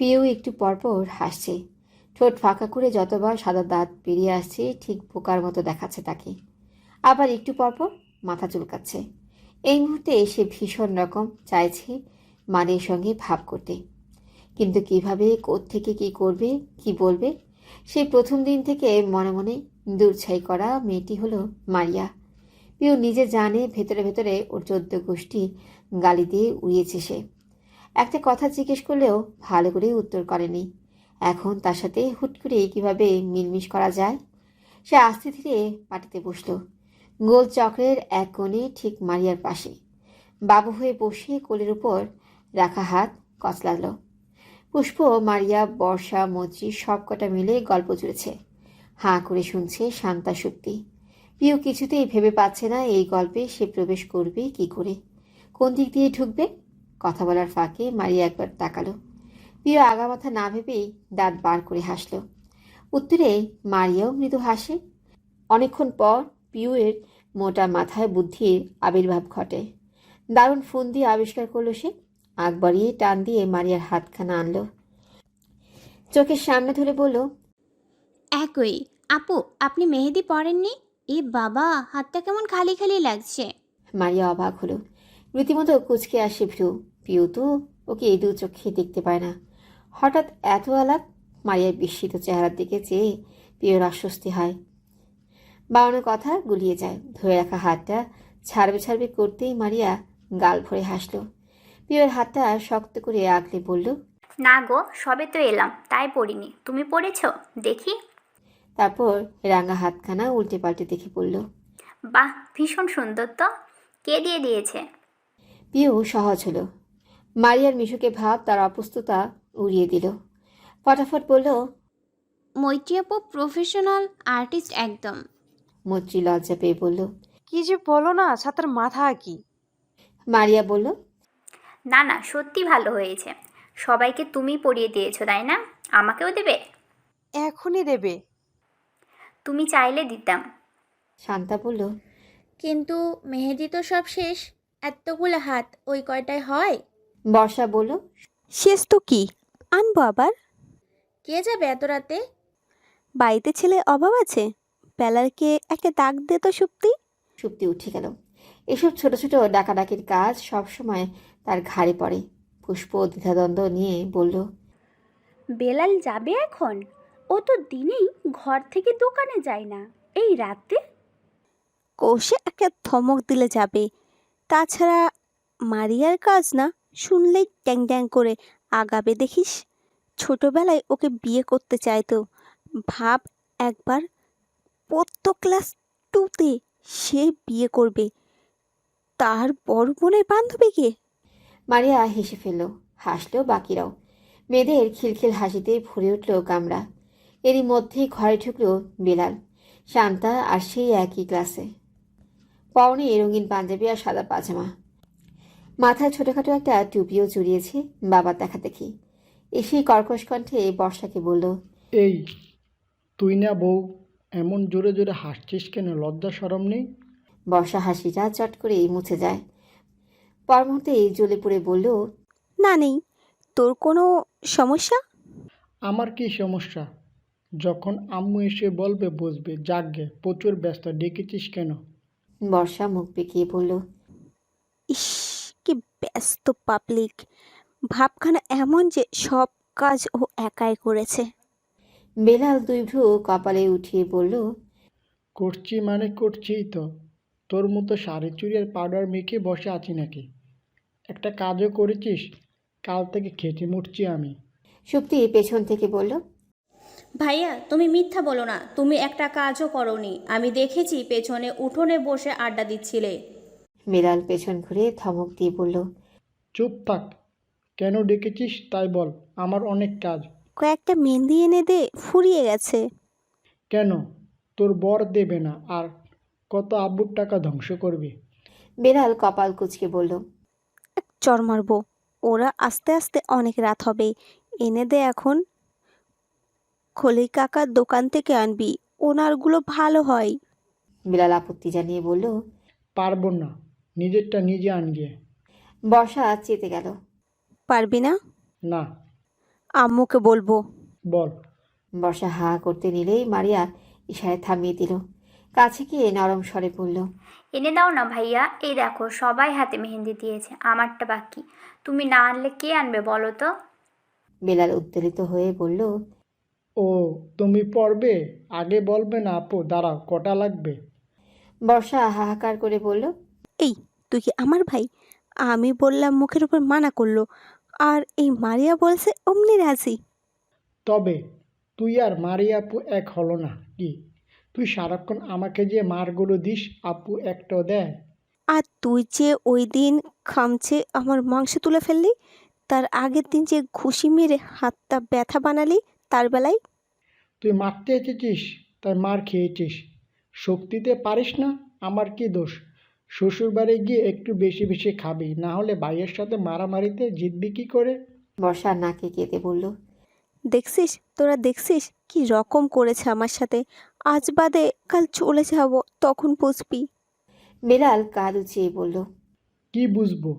পিউ একটু পরপর হাসছে, ঠোঁট ফাঁকা করে যতবার সাদা দাঁত বেরিয়ে আসছে ঠিক বোকার মতো দেখাচ্ছে তাকে। আবার একটু পরপর মাথা চুলকাচ্ছে। এই মুহূর্তে সে ভীষণ রকম চাইছে মানের সঙ্গে ভাব করতে, কিন্তু কিভাবে কোত্থেকে কি করবে, কি বলবে। সেই প্রথম দিন থেকে মনে মনে দূরছাই করা মেয়েটি হলো মারিয়া। পিউ নিজে জানে ভেতরে ভেতরে ওর 14 গোষ্ঠী গালি দিয়ে উড়িয়েছে সে। একটা কথা জিজ্ঞেস করলেও ভালো করে উত্তর করেনি। এখন তার সাথে হুট করে কিভাবে মিলমিশ করা যায়। সে আস্তে ধীরে পাটিতে বসল, গোল চক্রের এক কোণে ঠিক মারিয়ার পাশে। বাবু হয়ে বসে কোলের উপর রাখা হাত কচলাল। পুষ্প, মারিয়া, বর্ষা, মচি সবকটা মিলে গল্প জুড়েছে। হাঁ করে শুনছে শান্তা শুক্তি। পিউ কিছুতেই ভেবে পাচ্ছে না এই গল্পে সে প্রবেশ করবে কি করে, কোন দিক দিয়ে ঢুকবে। কথা বলার ফাঁকে মারিয়া একবার তাকালো। পিউ আগামাথা না ভেবেই দাঁত বার করে হাসল। উত্তরে মারিয়াও মৃদু হাসে। অনেকক্ষণ পর পিউয়ের মোটা মাথায় বুদ্ধির আবির্ভাব ঘটে। দারুণ ফোন দিয়ে আবিষ্কার করলো সে। আগ বাড়িয়ে টান দিয়ে মারিয়ার হাতখানা আনলো, চোখের সামনে ধরে বলল, একই। আপু, আপনি মেহেদি পরেননি? এ বাবা, হাতটা কেমন খালি খালি লাগছে। মারিয়া অবাক হলো। রীতিমতো কুচকে আসে ভ্রু। পিউ তো ওকে এই দু চোখে দেখতে পায় না। হঠাৎ এত আলাপ। মারিয়ার বিস্মিত চেহারার দিকে চেয়ে পিউর অস্বস্তি হয়। বাউনের কথা গুলিয়ে যায়। ধরে রাখা হাতটা ছাড়বে ছাড়বে করতেই মারিয়া গাল ভরে হাসল। পিউর হাতটা শক্ত করে আগলে বলল, না গো, সবে তো এলাম, তাই পড়িনি। তুমি পড়েছ? দেখি। তারপর রাঙা হাতখানা উল্টে পাল্টে দেখে বলল, বাহ, ভীষণ সুন্দর তো। কে দিয়ে দিয়েছে? পিউ সহজ হলো। মারিয়ার মিশুকে ভাব তার অপ্রস্তুতা উড়িয়ে দিল। ফটাফট বলল, মৈত্রী আপু প্রফেশনাল আর্টিস্ট একদম। মৈত্রী লজ্জা পেয়ে বলল। কি যে বলো না, ছাতার মাথা কি! মারিয়া বলল, না না, সত্যি ভালো হয়েছে। সবাইকে তুমি পড়িয়ে দিয়েছো, তাই না? আমাকেও দেবে? এখনই দেবে? তুমি চাইলে দিতাম। শান্তা বলল, কিন্তু মেহেদি তো সব শেষ। এতগুলো হাত ওই কয়টায় হয়? বর্ষা বলল, শেষ তো কি, আনবো আবার। কে যাবে এত রাতে? বাড়িতে ছেলে অভাব আছে? বেলারকে একটা ডাক দে তো সুপ্তি। সুপ্তি উঠে গেল। এসব ছোট ছোট ডাকাডাকির কাজ সবসময় তার ঘাড়ে পড়ে। পুষ্প দ্বিধাদ্বন্দ্ব নিয়ে বলল, বেলাল যাবে এখন? ও তো দিনেই ঘর থেকে দোকানে যায় না, এই রাতে? কষে একটা ধমক দিলে যাবে। তাছাড়া মারিয়ার কাজ না, শুনলেই ট্যাং ট্যাং করে আগাবে দেখিস। ছোটবেলায় ওকে বিয়ে করতে চাইতো। ভাব একবার, পড়তো ক্লাস 2-তে, সে বিয়ে করবে, তার বড় বোনের বান্ধবীকে। মারিয়া হেসে ফেলল, হাসলো বাকিরাও। মেয়েদের খিলখিল হাসিতে ভরে উঠল কামরা। এরই মধ্যেই ঘরে ঢুকলো বেলাল, শান্তা আর সেই একই ক্লাসে। পরনে রঙিন পাঞ্জাবি আর সাদা পাজামা, মাথায় ছোটখাটো একটা টুপিও জড়িয়েছে বাবার দেখা দেখি। এসেই কর্কশ কণ্ঠে বর্ষাকে বলল, এই, তুই না বউ, এমন জোরে জোরে হাসছিস কেন? লজ্জা শরম নেই? বর্ষা হাসিটা চট করেই মুছে যায়। পর মুহূর্তেই জ্বলে পড়ে বলল, না নেই। তোর কোনো সমস্যা? আমার কি সমস্যা? যখন আম্মু এসে বলবে বুঝবে। যাকগে, প্রচুর ব্যস্ত, ডেকেছিস কেন? বর্ষা মুখ বেঁকিয়ে বলল, ইস, কি ব্যস্ত পাবলিক! ভাবখানা এমন যে সব কাজ ও একাই করেছে। বেলাল দুই ভ্রু কপালে উঠিয়ে বলল, করছি মানে করছিই তো। তোর মতো শাড়ি চুড়ি আর পাউডার মেখে বসে আছি নাকি? একটা কাজও করেছিস? কাল থেকে খেটে মরছি আমি। সুপ্তি পেছন থেকে বলল, ভাইয়া, তুমি মিথ্যা বলো না, তুমি একটা কাজও করোনি। আমি দেখেছি পেছনে উঠোনে বসে আড্ডা দিচ্ছিলে। বেলাল পেছন ঘুরে ধমক দিয়ে বলল, চুপ থাক। কেন ডেকেছিস তাই বল, আমার অনেক কাজ। কয়েকটা মেহেন্দি এনে দে, ফুরিয়ে গেছে। কেন? তোর বর দেবে না আর কত আব্বুর টাকা ধ্বংস করবি? বেলাল কপাল কুঁচকে বলল, এক চড় মারবো। ওরা আস্তে আস্তে অনেক রাত হবে, এনে দে এখন। খলি কাকার দোকান থেকে আনবি, ওনারগুলো ভালো হয়। বেলাল আপত্তি জানিয়ে বলল, পারবো না, নিজেরটা নিজে আন গিয়ে। বর্ষা চেতে গেল। পারবি না? না। আম্মুকে বলবো। বল। বর্ষা হা করতে নিলেই মারিয়া ইশারায় থামিয়ে দিল। কাছে গিয়ে নরম স্বরে বলল, এনে দাও না ভাইয়া, এই দেখো সবাই হাতে মেহেন্দি দিয়েছে, আমারটা বাকি। তুমি না আনলে কে আনবে বলো তো? বেলাল উত্তেজিত হয়ে বলল, ও, তুমি পড়বে? আগে বলবে না আপু, দাঁড়াও, কটা লাগবে? বর্ষা হাহাকার করে বলল, এই, তুই কি আমার ভাই? আমি বললাম মুখের উপর মানা করলো, আর এই মারিয়া বলছে অমনি রাজি। তবে তুই আর মারিয়া আপু এক হলো না কি? তুই সারাক্ষণ আমাকে যে মারগুলো দিস, আপু একটাও দেয়? আর তুই যে ওই দিন খামচে আমার মাংস তুলে ফেললি, তার আগের দিন যে ঘুষি মেরে হাতটা ব্যথা বানালি, তার বেলায় তুই মারতে এসেছিস, তাই মার খেয়েছিস। শক্তিতে পারিস না, আমার কি দোষ? শ্বশুরবাড়ি গিয়ে একটু বেশি বেশি খাবি, না হলে ভাইয়ের সাথে মারামারিতে জিতবি কি করে? বর্ষা নাকে কেঁদে বলল, দেখছিস, তোরা দেখছিস কি রকম করেছে আমার সাথে। আজ বাদে কাল চলে যাব, তখন বুঝবি। বেলাল কাঁধ উঁচিয়ে বলল, কি বুঝবো?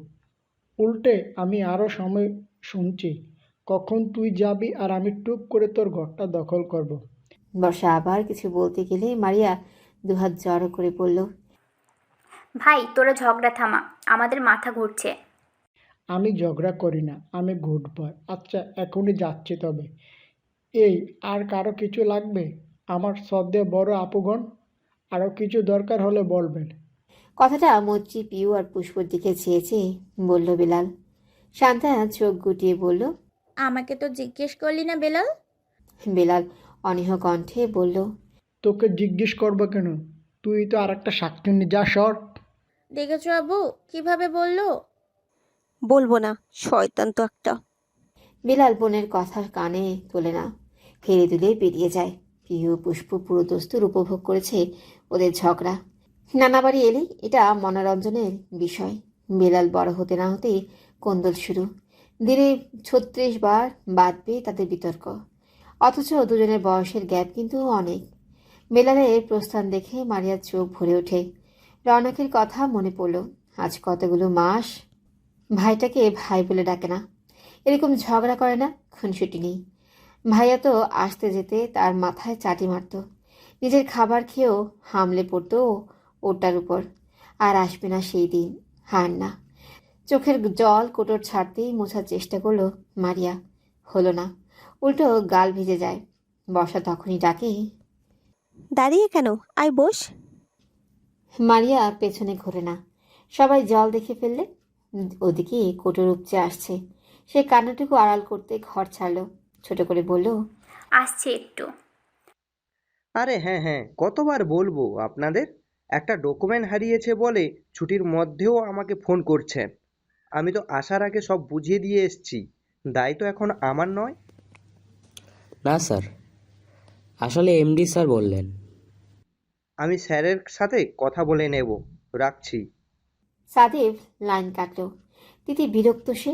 উল্টে আমি আরও সময় শুনছি, কখন তুই যাবি আর আমি টুপ করে তোর ঘরটা দখল করব। বর্ষা আবার কিছু বলতে গেলে মারিয়া দুহাত জড়ো করে বলল, ভাই তোরা ঝগড়া থামা, আমাদের মাথা ঘুরছে। আমি ঝগড়া করি না, আমি গুড বয়। আচ্ছা, এখনই যাচ্ছি তবে। এই, আর কারো কিছু লাগবে? আমার শ্রদ্ধেয় বড় আপুগণ, আরও কিছু দরকার হলে বলবেন। কথাটা মজ্জি, পিউ আর পুষ্পর দিকে চেয়ে চেয়ে বলল বেলাল। শান্তা চোখ গুটিয়ে বলল, আমাকে তো জিজ্ঞেস করলি না বেলাল। বেলাল অনীহ কণ্ঠে বলল, তোকে জিজ্ঞেস করবো কেন? তুই তো আর একটা সাক্ষী নিয়ে যা, সর। দেখেছো আব্বু কিভাবে বললো? বলবো না, শয়তান তো একটা। বেলাল বোনের কথা কানে তোলে না, ফেলে দিলে বেরিয়ে যায়। পিউ পুষ্প পুরো দস্তুর উপভোগ করেছে ওদের ঝগড়া। নানা বাড়ি এলেই এটা মনোরঞ্জনের বিষয়। বেলাল বড় হতে না হতেই কোন্দল শুরু। দিনে 36 বার বাঁধবে তাদের বিতর্ক। অথচ দুজনের বয়সের গ্যাপ কিন্তু অনেক। বেলালের প্রস্থান দেখে মারিয়ার চোখ ভরে ওঠে। রৌনকের কথা মনে পড়ল। আজ কতগুলো মাস ভাইটাকে ভাই বলে ডাকে না, এরকম ঝগড়া করে না, খুনসুটি নেই। ভাইয়া তো আসতে যেতে তার মাথায় চাটি মারত, নিজের খাবার খেয়েও হামলে পড়তো ওটার উপর। আর আসবে না সেই দিন, হার না। চোখের জল কোটর ছাড়তেই মোছার চেষ্টা করলো মারিয়া, হলো না, উল্টো গাল ভিজে যায়। বর্ষা তখনই ডাকে, দাঁড়িয়ে কেন, আয় বস। মারিয়া পেছনে ঘোরে না। সবাই জল দেখে ফেললে ওদিকে কোটর উপচে আসছে। সে কান্নাটুকু আড়াল করতে ঘর ছাড়লো, ছোট করে বলল, আসছে একটু। আরে হ্যাঁ হ্যাঁ, কতবার বলবো আপনাদের? একটা ডকুমেন্ট হারিয়েছে বলে ছুটির মধ্যেও আমাকে ফোন করছেন। আমি তো আসার আগে সব বুঝিয়ে দিয়ে এসেছি, দায় তো এখন আমার নয়। না স্যার, আসলে এমডি স্যার বললেন। আমি স্যারের সাথে কথা বলে নেব, রাখছি। সাদেব লাইন কাটল। তিথি বিরক্ত সে।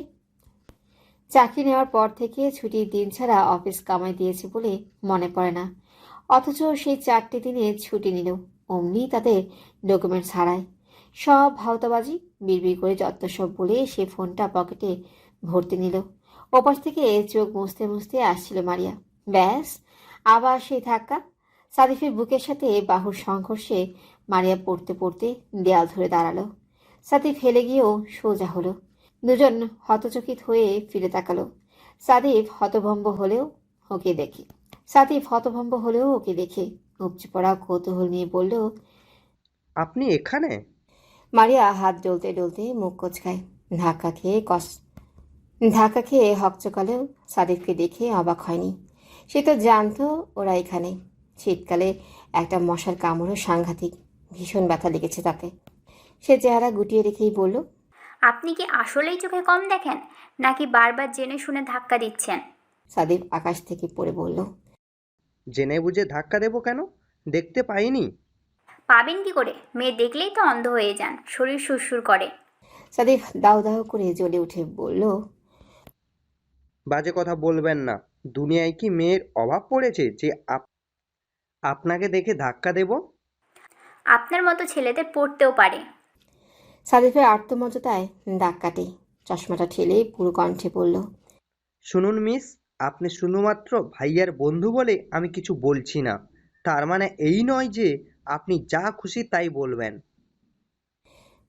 চাকরি নেওয়ার পর থেকে ছুটির দিন ছাড়া অফিস কামাই দিয়েছে বলে মনে পড়ে না। অথচ সেই 4টে দিনে ছুটি নিল অমনি তাদের ডকুমেন্টস হারায়। সব ভাওতাবাজি, বিড়বিড় করে যত সব বলে সে ফোনটা পকেটে ভর্তি নিল। ওপাশ থেকে চোখ মুছতে মুছতে আসছিল মারিয়া। ব্যাস, আবার সেই ধাক্কা। সাদিফের বুকের সাথে বাহুর সংঘর্ষে মারিয়া পড়তে পড়তে দেয়াল ধরে দাঁড়ালো। সাদিফ হেলে গিয়েও সোজা হলো। দুজন হতচকিত হয়ে ফিরে তাকালো। সাদিফ হতভম্ব হলেও ওকে দেখে উপচে পড়া কৌতূহল নিয়ে বলল, আপনি এখানে? মারিয়া হাত ডলতে ডলতে মুখ কোচকায়। ধাক্কা খেয়ে হকচকালেও সাদিফকে দেখে অবাক হয়নি। সে তো জানতো ওরা এখানে। শীতকালে একটা মশার কামড়ও সাংঘাতিক, ভীষণ ব্যথা লেগেছে তাতে। সে চেহারা গুটিয়ে রেখেই বলল, আপনি কি আসলেই চোখে কম দেখেন, নাকি বারবার জেনে শুনে ধাক্কা দিচ্ছেন? সাদিফ আকাশ থেকে পড়ে বলল, জেনে বুঝে ধাক্কা দেবো কেন? দেখতে পাইনি? পাবেন কি করে? মেয়ে দেখলেই তো অন্ধ হয়ে যান, শরীর সুরসুর করে। সাদিফ দাউ দাউ করে জ্বলে উঠে বলল, বাজে কথা বলবেন না। দুনিয়ায় কি মেয়ের অভাব পড়েছে যে আপনাকে দেখে ধাক্কা দেব? আপনার মতো ছেলেদের পড়তেও পারে। সাদিফের আর্তমর্যাদায় দাগ কাটে। চশমাটা ঠেলে পুরো কণ্ঠে বলল, শুনুন মিস, আপনি শুধুমাত্র ভাইয়ার বন্ধু বলে আমি কিছু বলছি না, তার মানে এই নয় যে আপনি যা খুশি তাই বলবেন।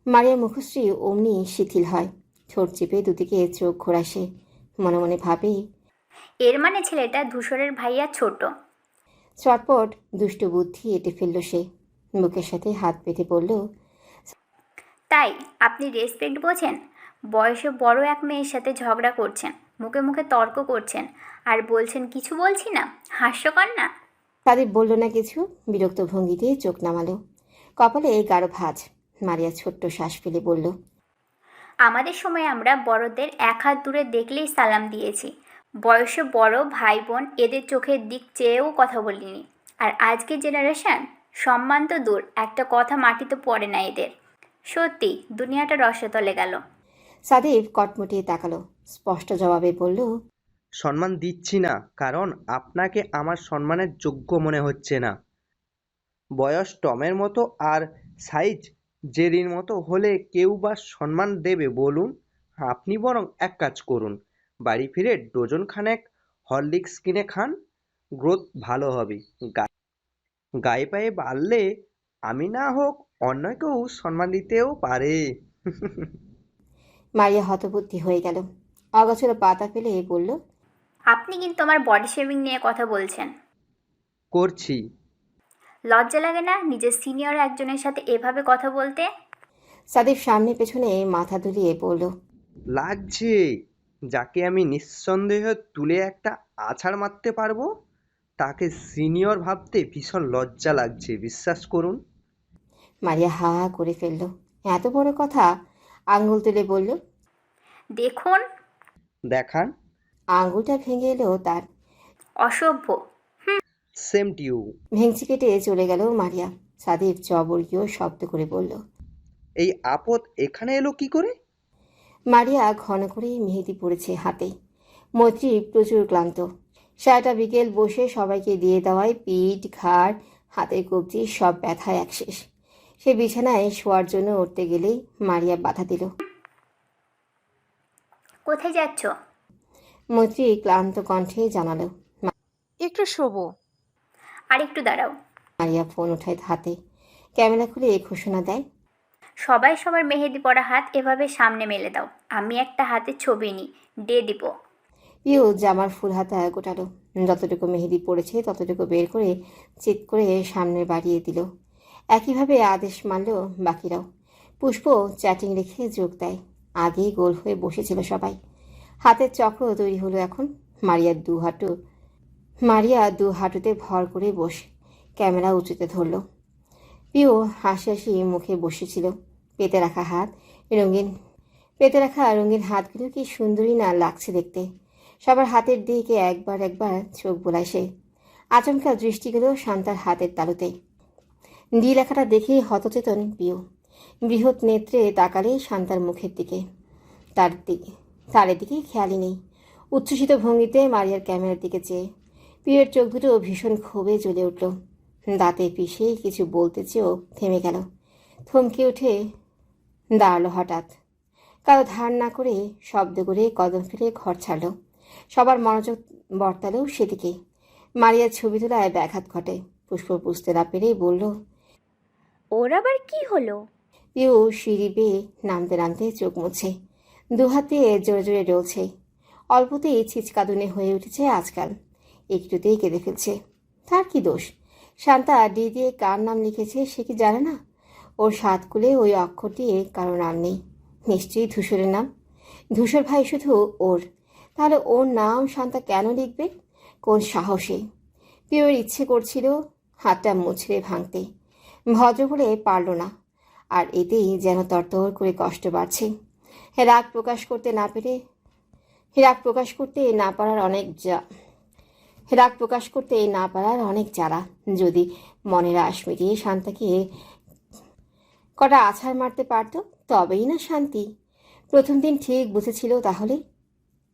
মারিয়ার মুখশ্রী অমনি শিথিল হয়, ঠোঁট চেপে দুদিকে চোখ ঘোরাসে, মনে মনে ভাবে এর মানে ছেলেটা ধূসরের ভাইয়া ছোট। চটপট দুষ্ট বুদ্ধি এঁটে ফেলল সে, বুকের সাথে হাত পেতে বলল, তাই আপনি রেসপেক্ট বোঝেন? বয়সে বড় এক মেয়ের সাথে ঝগড়া করছেন, মুখে মুখে তর্ক করছেন, আর বলছেন কিছু বলছি না। হাস্যকর না? সাদীপ বলল না কিছু, বিরক্ত ভঙ্গিতে চোখ নামালো, কপালে গাঢ় ভাঁজ। মারিয়া ছোট্ট শ্বাস ফেলে বলল, আমাদের সময় আমরা বড়দের এক হাত দূরে দেখলেই সালাম দিয়েছি। বয়সে বড় ভাই বোন এদের চোখের দিক চেয়েও কথা বলিনি। আর আজকের জেনারেশন, সম্মান তো দূর, একটা কথা মাটিতে পড়ে না এদের। সত্যি দুনিয়াটা রসতলে গেল। সাদীপ কটমটিয়ে তাকালো, স্পষ্ট জবাবে বলল, সম্মান দিচ্ছি না, কারণ আপনাকে আমার সম্মানের যোগ্য মনে হচ্ছে না। বয়স টমের মতো আর সাইজ জেরির মতো হলে কেউ বা সম্মান দেবে বলুন? আপনি বরং এক কাজ করুন, বাড়ি ফিরে ডজন খানেক হরলিক্স কিনে খান, গ্রোথ ভালো হবে। গায়ে পায়ে বাড়লে আমি না হোক অন্য কেউ সম্মান দিতেও পারে। মারিয়া হতবুদ্ধি হয়ে গেল, অগোছলো পাতা ফেলে বলল, আপনি কিন্তু আমার বডি শেভিং নিয়ে কথা বলছেন। করছি। লজ্জা লাগে না নিজের সিনিয়র একজনের সাথে এভাবে কথা বলতে? সাদীপ সামনে পেছনে মাথা দুলিয়ে বলল, লাগছে। যাকে আমি নিঃসন্দেহে তুলে একটা আছাড় মারতে পারবো, তাকে সিনিয়র ভাবতে ভীষণ লজ্জা লাগছে, বিশ্বাস করুন। মারিয়া হা হা করে ফেলল, এত বড় কথা! আঙ্গুল তুলে বলল, দেখুন। দেখান। আঙ্গুলটা ভেঙে এলো তার। অসভ্য। Same to you. ভেঙচি কেটে চলে গেল মারিয়া। সাদীপ জবরীয় শব্দ করে বলল, এই আপদ এখানে এলো কি করে? মারিয়া ঘন করে মেহেদি পড়েছে হাতে। মৈত্রী প্রচুর ক্লান্ত, সারাটা বিকেল বসে সবাইকে দিয়ে দেওয়ায় পিঠ, ঘাড়, হাতের কবজি সব ব্যথায় একশেষ। সে বিছানায় শোয়ার জন্য উঠতে গেলেই মারিয়া বাধা দিল। কোথায় যাচ্ছ? মৈত্রী ক্লান্ত কণ্ঠে জানালো। একটু শোবো। আর একটু দাঁড়াও। মারিয়া ফোন ওঠায় হাতে, ক্যামেরা খুলে ঘোষণা দেয়, সবাই সবার মেহেদি পড়া হাত এভাবে সামনে মেলে দাও। আমি একটা হাতের ছবি নিই, দিয়ে দিব। পিউ জামার ফুল হাতা গোটালো, যতটুকু মেহেদি পড়েছে ততটুকু বের করে চিৎ করে সামনে বাড়িয়ে দিল। একইভাবে আদেশ মানল বাকিরাও। পুষ্প চ্যাটিং রেখে যোগ দেয়। আগেই গোল হয়ে বসেছিল সবাই। হাতের চক্র তৈরি হলো এখন। মারিয়া দু হাঁটুতে ভর করে বসে ক্যামেরা উঁচুতে ধরল। পিউ হাসি হাসি মুখে বসেছিল। পেতে রাখা রঙিন হাতগুলো কি সুন্দরী না লাগছে দেখতে। সবার হাতের দিকে একবার চোখ বোলায় সে। আচমকা দৃষ্টি গেল শান্তার হাতের তালুতে। ডি লেখাটা দেখেই হতচেতন পিউ। বৃহৎ নেত্রে তাকালে শান্তার মুখের দিকে। তার এদিকে খেয়ালই নেই। উচ্ছ্বসিত ভঙ্গিতে মারিয়ার ক্যামেরার দিকে চেয়ে পিউয়ের চোখ দুটো ভীষণ ক্ষোভে জ্বলে উঠল। দাঁতে পিষে কিছু বলতে চেয়েও থেমে গেল। থমকে উঠে দাঁড়ালো হঠাৎ। কারো ধার না করে শব্দ করে কদম ফেলে ঘর ছাড়ল। সবার মনোযোগ বর্তালো সেদিকে। মারিয়ার ছবি তোলায় ব্যাঘাত ঘটে। পুষ্প বুঝতে না পেরেই বলল, ওর আবার কি হলো? পিউ সিঁড়ি বেয়ে নামতে নামতে চোখ মুছে, দুহাতে জোরে জোরে রয়েছে। অল্পতেই ছিচকাদুনে হয়ে উঠেছে আজকাল। একটুতেই কেঁদে ফেলছে। তার কি দোষ? শান্তা ডি দিয়ে কার নাম লিখেছে সে কি জানে না? ওর সাতকুলে ওই অক্ষর দিয়ে কারো নাম নেই। নিশ্চয়ই ধূসরের নাম। ধূসর ভাই শুধু ওর। তাহলে ওর নাম শান্তা কেন লিখবে? কোন সাহসে? পিওর ইচ্ছে করছিল হাতটা মুছড়ে ভাঙতে, ভদ্র বলে পারল না। আর এতেই যেন তরতর করে কষ্ট বাড়ছে। রাগ প্রকাশ করতে না পারার অনেক জ্বালা। যদি মনের আশ মিটিয়ে শান্তাকে কটা আছাড় মারতে পারত তবেই না শান্তি। প্রথম দিন ঠিক বুঝেছিল তাহলে।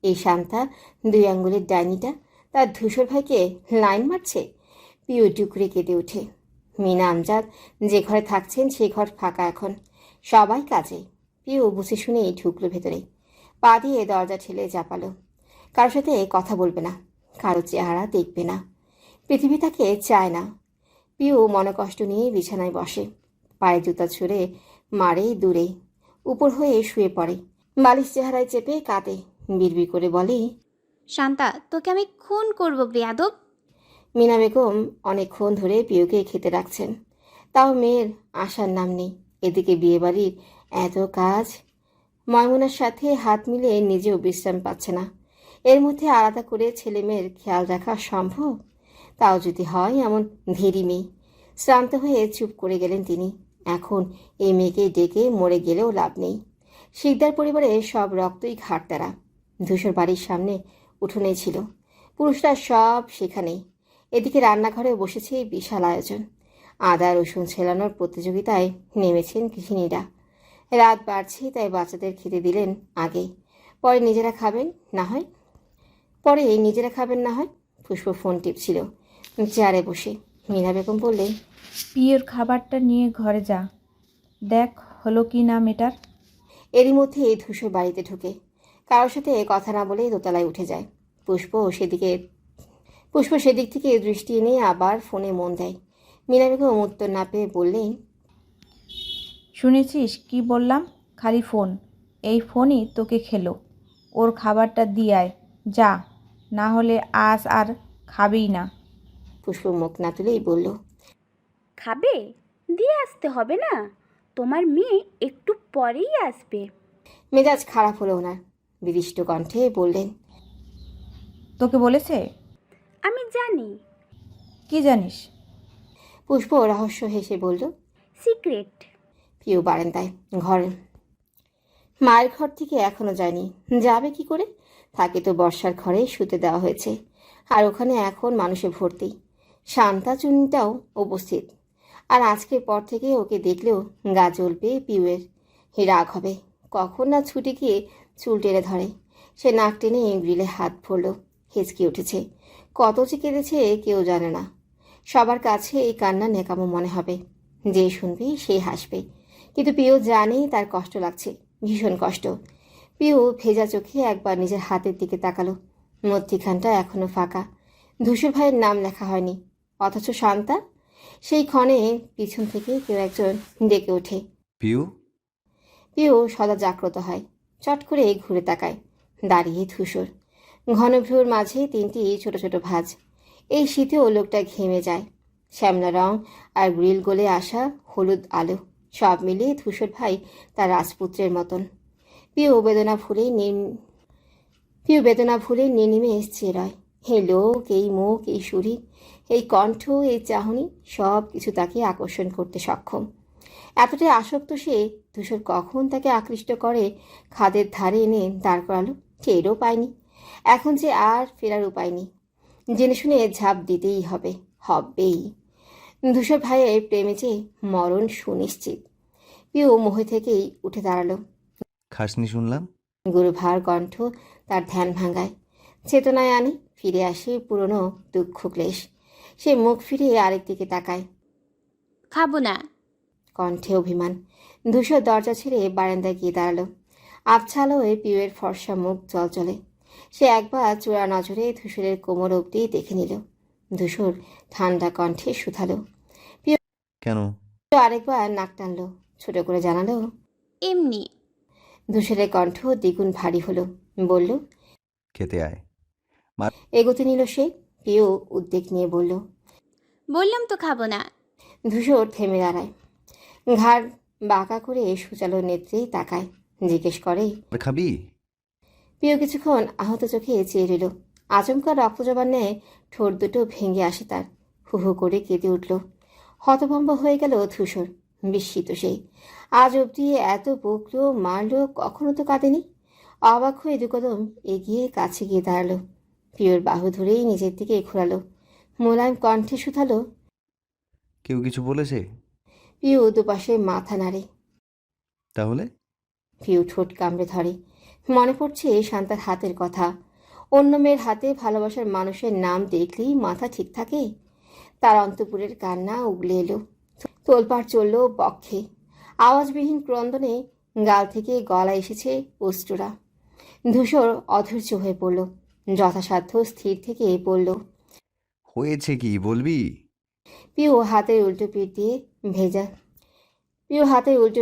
এই শান্তা 2 আঙ্গুলের ডাইনিটা তার ধূসর ভাইকে লাইন মারছে। পিউ টুকরে কেঁদে ওঠে। মিনা আমজাদ যে ঘরে থাকছেন সেই ঘর ফাঁকা এখন, সবাই কাজে। পিউ বুঝে শুনেই ঢুকলো ভেতরে। পা দিয়ে দরজা ঠেলে চাপালো। কারোর সাথে কথা বলবে না, কারো চেহারা দেখবে না, পৃথিবী তাকে চায় না। পিউ মনকষ্ট নিয়ে বিছানায় বসে, পায়ে জুতা ছুঁড়ে মারে দূরে, উপর হয়ে শুয়ে পড়ে, বালিশ চেহারায় চেপে কাঁদে, বিড়বিড় করে বলে, শান্তা, তোকে আমি খুন করব বেয়াদব। মিনা বেগম অনেকক্ষণ ধরে পিউকে খেতে রাখছেন, তাও মেয়ের আসার নাম নেই। এদিকে বিয়েবাড়ির এত কাজ, ময়মুনার সাথে হাত মিলিয়ে নিজেও বিশ্রাম পাচ্ছে না। এর মধ্যে আলাদা করে ছেলে মেয়ের খেয়াল রাখা সম্ভব? তাও যদি হয় এমন ধীরি মেয়ে। শ্রান্ত হয়ে চুপ করে গেলেন তিনি। এখন এই মেয়েকে ডেকে মরে গেলেও লাভ নেই। শিকদার পরিবারের সব রক্তই ঘাটতারা। ধূসর বাড়ির সামনে উঠোনে ছিল, পুরুষরা সব সেখানেই। এদিকে রান্নাঘরে বসেছে বিশাল আয়োজন। আদা রসুন ছেলানোর প্রতিযোগিতায় নেমেছেন গৃহিণীরা। রাত বাড়ছে, তাই বাচ্চাদের খেতে দিলেন আগে, পরে নিজেরা খাবেন না হয়। পুষ্প ফোন টিপছিল চেয়ারে বসে। মীনা বেগম বললেন, পিওর খাবারটা নিয়ে ঘরে যা, দেখ হলো কি না মেটার। এরই মধ্যে ধূসর বাড়িতে ঢুকে কারোর সাথে কথা না বলে দোতলায় উঠে যায়। পুষ্প সেদিক থেকে দৃষ্টি এনে আবার ফোনে মন দেয়। মীনা বেগম উত্তর না পেয়ে বললেন, শুনেছিস কি বললাম? খালি ফোন, এই ফোনই তোকে খেলো। ওর খাবারটা দিয়ে আয় যা, না হলে আজ আর খাবেই না। পুষ্প মুখ না তুলেই বলল, খাবে? দিয়ে আসতে হবে না, তোমার মেয়ে একটু পরেই আসবে। মেজাজ খারাপ হলো ওনার। বিদিষ্ট কণ্ঠে বললেন, তোকে বলেছে? আমি জানি। কি জানিস? পুষ্প রহস্য হেসে বলল, সিক্রেট। পিউ বারান্দায় মায়ের ঘর থেকে এখনো যায়নি, যাবে কি করে? তাকে তো বর্ষার ঘরে শুতে দেওয়া হয়েছে, আর ওখানে এখন মানুষে ভর্তি। শান্তা চুনিটাও উপস্থিত, আর আজকের পর থেকে ওকে দেখলেও গা জ্বলবে পিউয়ের। রাগ হবে, কখন না ছুটে গিয়ে চুল টেনে ধরে। সে নাক টেনে গ্রিলে হাত ভরল, হেঁচকে উঠেছে। কত যে কেঁদেছে কেউ জানে না। সবার কাছে এই কান্না নেকামো মনে হবে, যে শুনবে সে হাসবে, কিন্তু পিউ জানে তার কষ্ট লাগছে, ভীষণ কষ্ট। পিউ ভেজা চোখে একবার নিজের হাতের দিকে তাকালো। মধ্যিখানটা এখনো ফাঁকা, ধূসর ভাইয়ের নাম লেখা হয়নি, অথচ শান্তা। সেই ক্ষণে পিছন থেকে কেউ একজন ডেকে ওঠে, পিউ। পিউ সদা জাগ্রত হয়, চট করে ঘুরে তাকায়। দাঁড়িয়ে ধূসর, ঘন ভ্রুর মাঝে 3টি ছোট ছোট ভাঁজ। এই শীতেও লোকটা ঘেমে যায়। শ্যামলা রং আর গ্রিল গলে আসা হলুদ আলো, সব মিলিয়ে ধূসর ভাই তার রাজপুত্রের মতন। পিউ বেদনা ভুলে নির্নিমে এসছে রয়। এই লোক, এই মুখ, এই শরীর, এই কণ্ঠ, এই চাহনি, সব কিছু তাকে আকর্ষণ করতে সক্ষম। এতটাই আসক্ত সে, ধূসর কখন তাকে আকৃষ্ট করে খাদের ধারে এনে দাঁড় করালো টেরও পায়নি। এখন যে আর ফেরার উপায় নেই, জেনে শুনে ঝাঁপ দিতেই হবেই। ধূসর ভাইয়ের প্রেমে যে মরণ সুনিশ্চিত। পিউ মোহে থেকেই উঠে দাঁড়ালো। খাসনি শুনলাম। গুরুভার কণ্ঠ তার ধ্যান ভাঙায়, চেতনায় আনে। ফিরে আসে পুরনো দুঃখ ক্লেশ। সে মুখ ফিরিয়ে আরেক দিকে তাকায়। খাবো না। কণ্ঠে অভিমান। ধূসর দরজা ছেড়ে বারান্দায় গিয়ে দাঁড়ালো। আবছা আলোয় পিউয়ের ফর্সা মুখ জলজলে। সে একবার চোরা নজরে ধূসরের কোমর অবধি দেখে নিল। ধূসর ঠান্ডা কণ্ঠে শুধালো। পিউ কেন? আরেকবার নাক টানলো, ছোট করে জানালো, এমনি। ধূসরের কণ্ঠ দ্বিগুণ ভারী হলো। বলল, খেতে আয়। এগোতে নিল সে। পিউ উদ্বেগ নিয়ে বলল, বললাম তো খাবো না। ধূসর থেমে দাঁড়ায়, ঘাড় বাঁকা করে সুচালো নেত্রে তাকায়, জিজ্ঞেস করে, খাবি? পিউ কিছুক্ষণ আহত চোখে চেয়ে রইল। আচমকা রক্ত জবার ন্যায় ঠোঁট দুটো ভেঙে আসে তার। হু হু করে কেঁদে উঠল। হতভম্ব হয়ে গেল ধূসর, বিস্মিত সেই। আজ অবধি এত বকলো মারলো, কখনো তো কাঁদেনি। অবাক হয়ে দুকদম এগিয়ে কাছে গিয়ে দাঁড়ালো। পিউর বাহু ধরেই নিজের দিকে ঘোরালো, মোলায়েম কণ্ঠে শুধালো, কেউ কিছু বলেছে? পিউ দুপাশে মাথা নাড়ে। তাহলে? পিউ ঠোঁট কামড়ে ধরে। মনে পড়ছে শান্তার হাতের কথা। অন্য মেয়ের হাতে ভালোবাসার মানুষের নাম দেখলেই মাথা ঠিক থাকে। তার অন্তঃপুরের কান্না উগলে এলো, তোলপাড় চলল বক্ষে। আওয়াজবিহীন ক্রন্দনে গাল থেকে গলা এসেছে অশ্রুরা। ধূসর অধৈর্য হয়ে পড়ল। যথাসাধ্য স্থির থেকে বলল, হয়েছে কি বলবি? পিউ হাতের উল্টো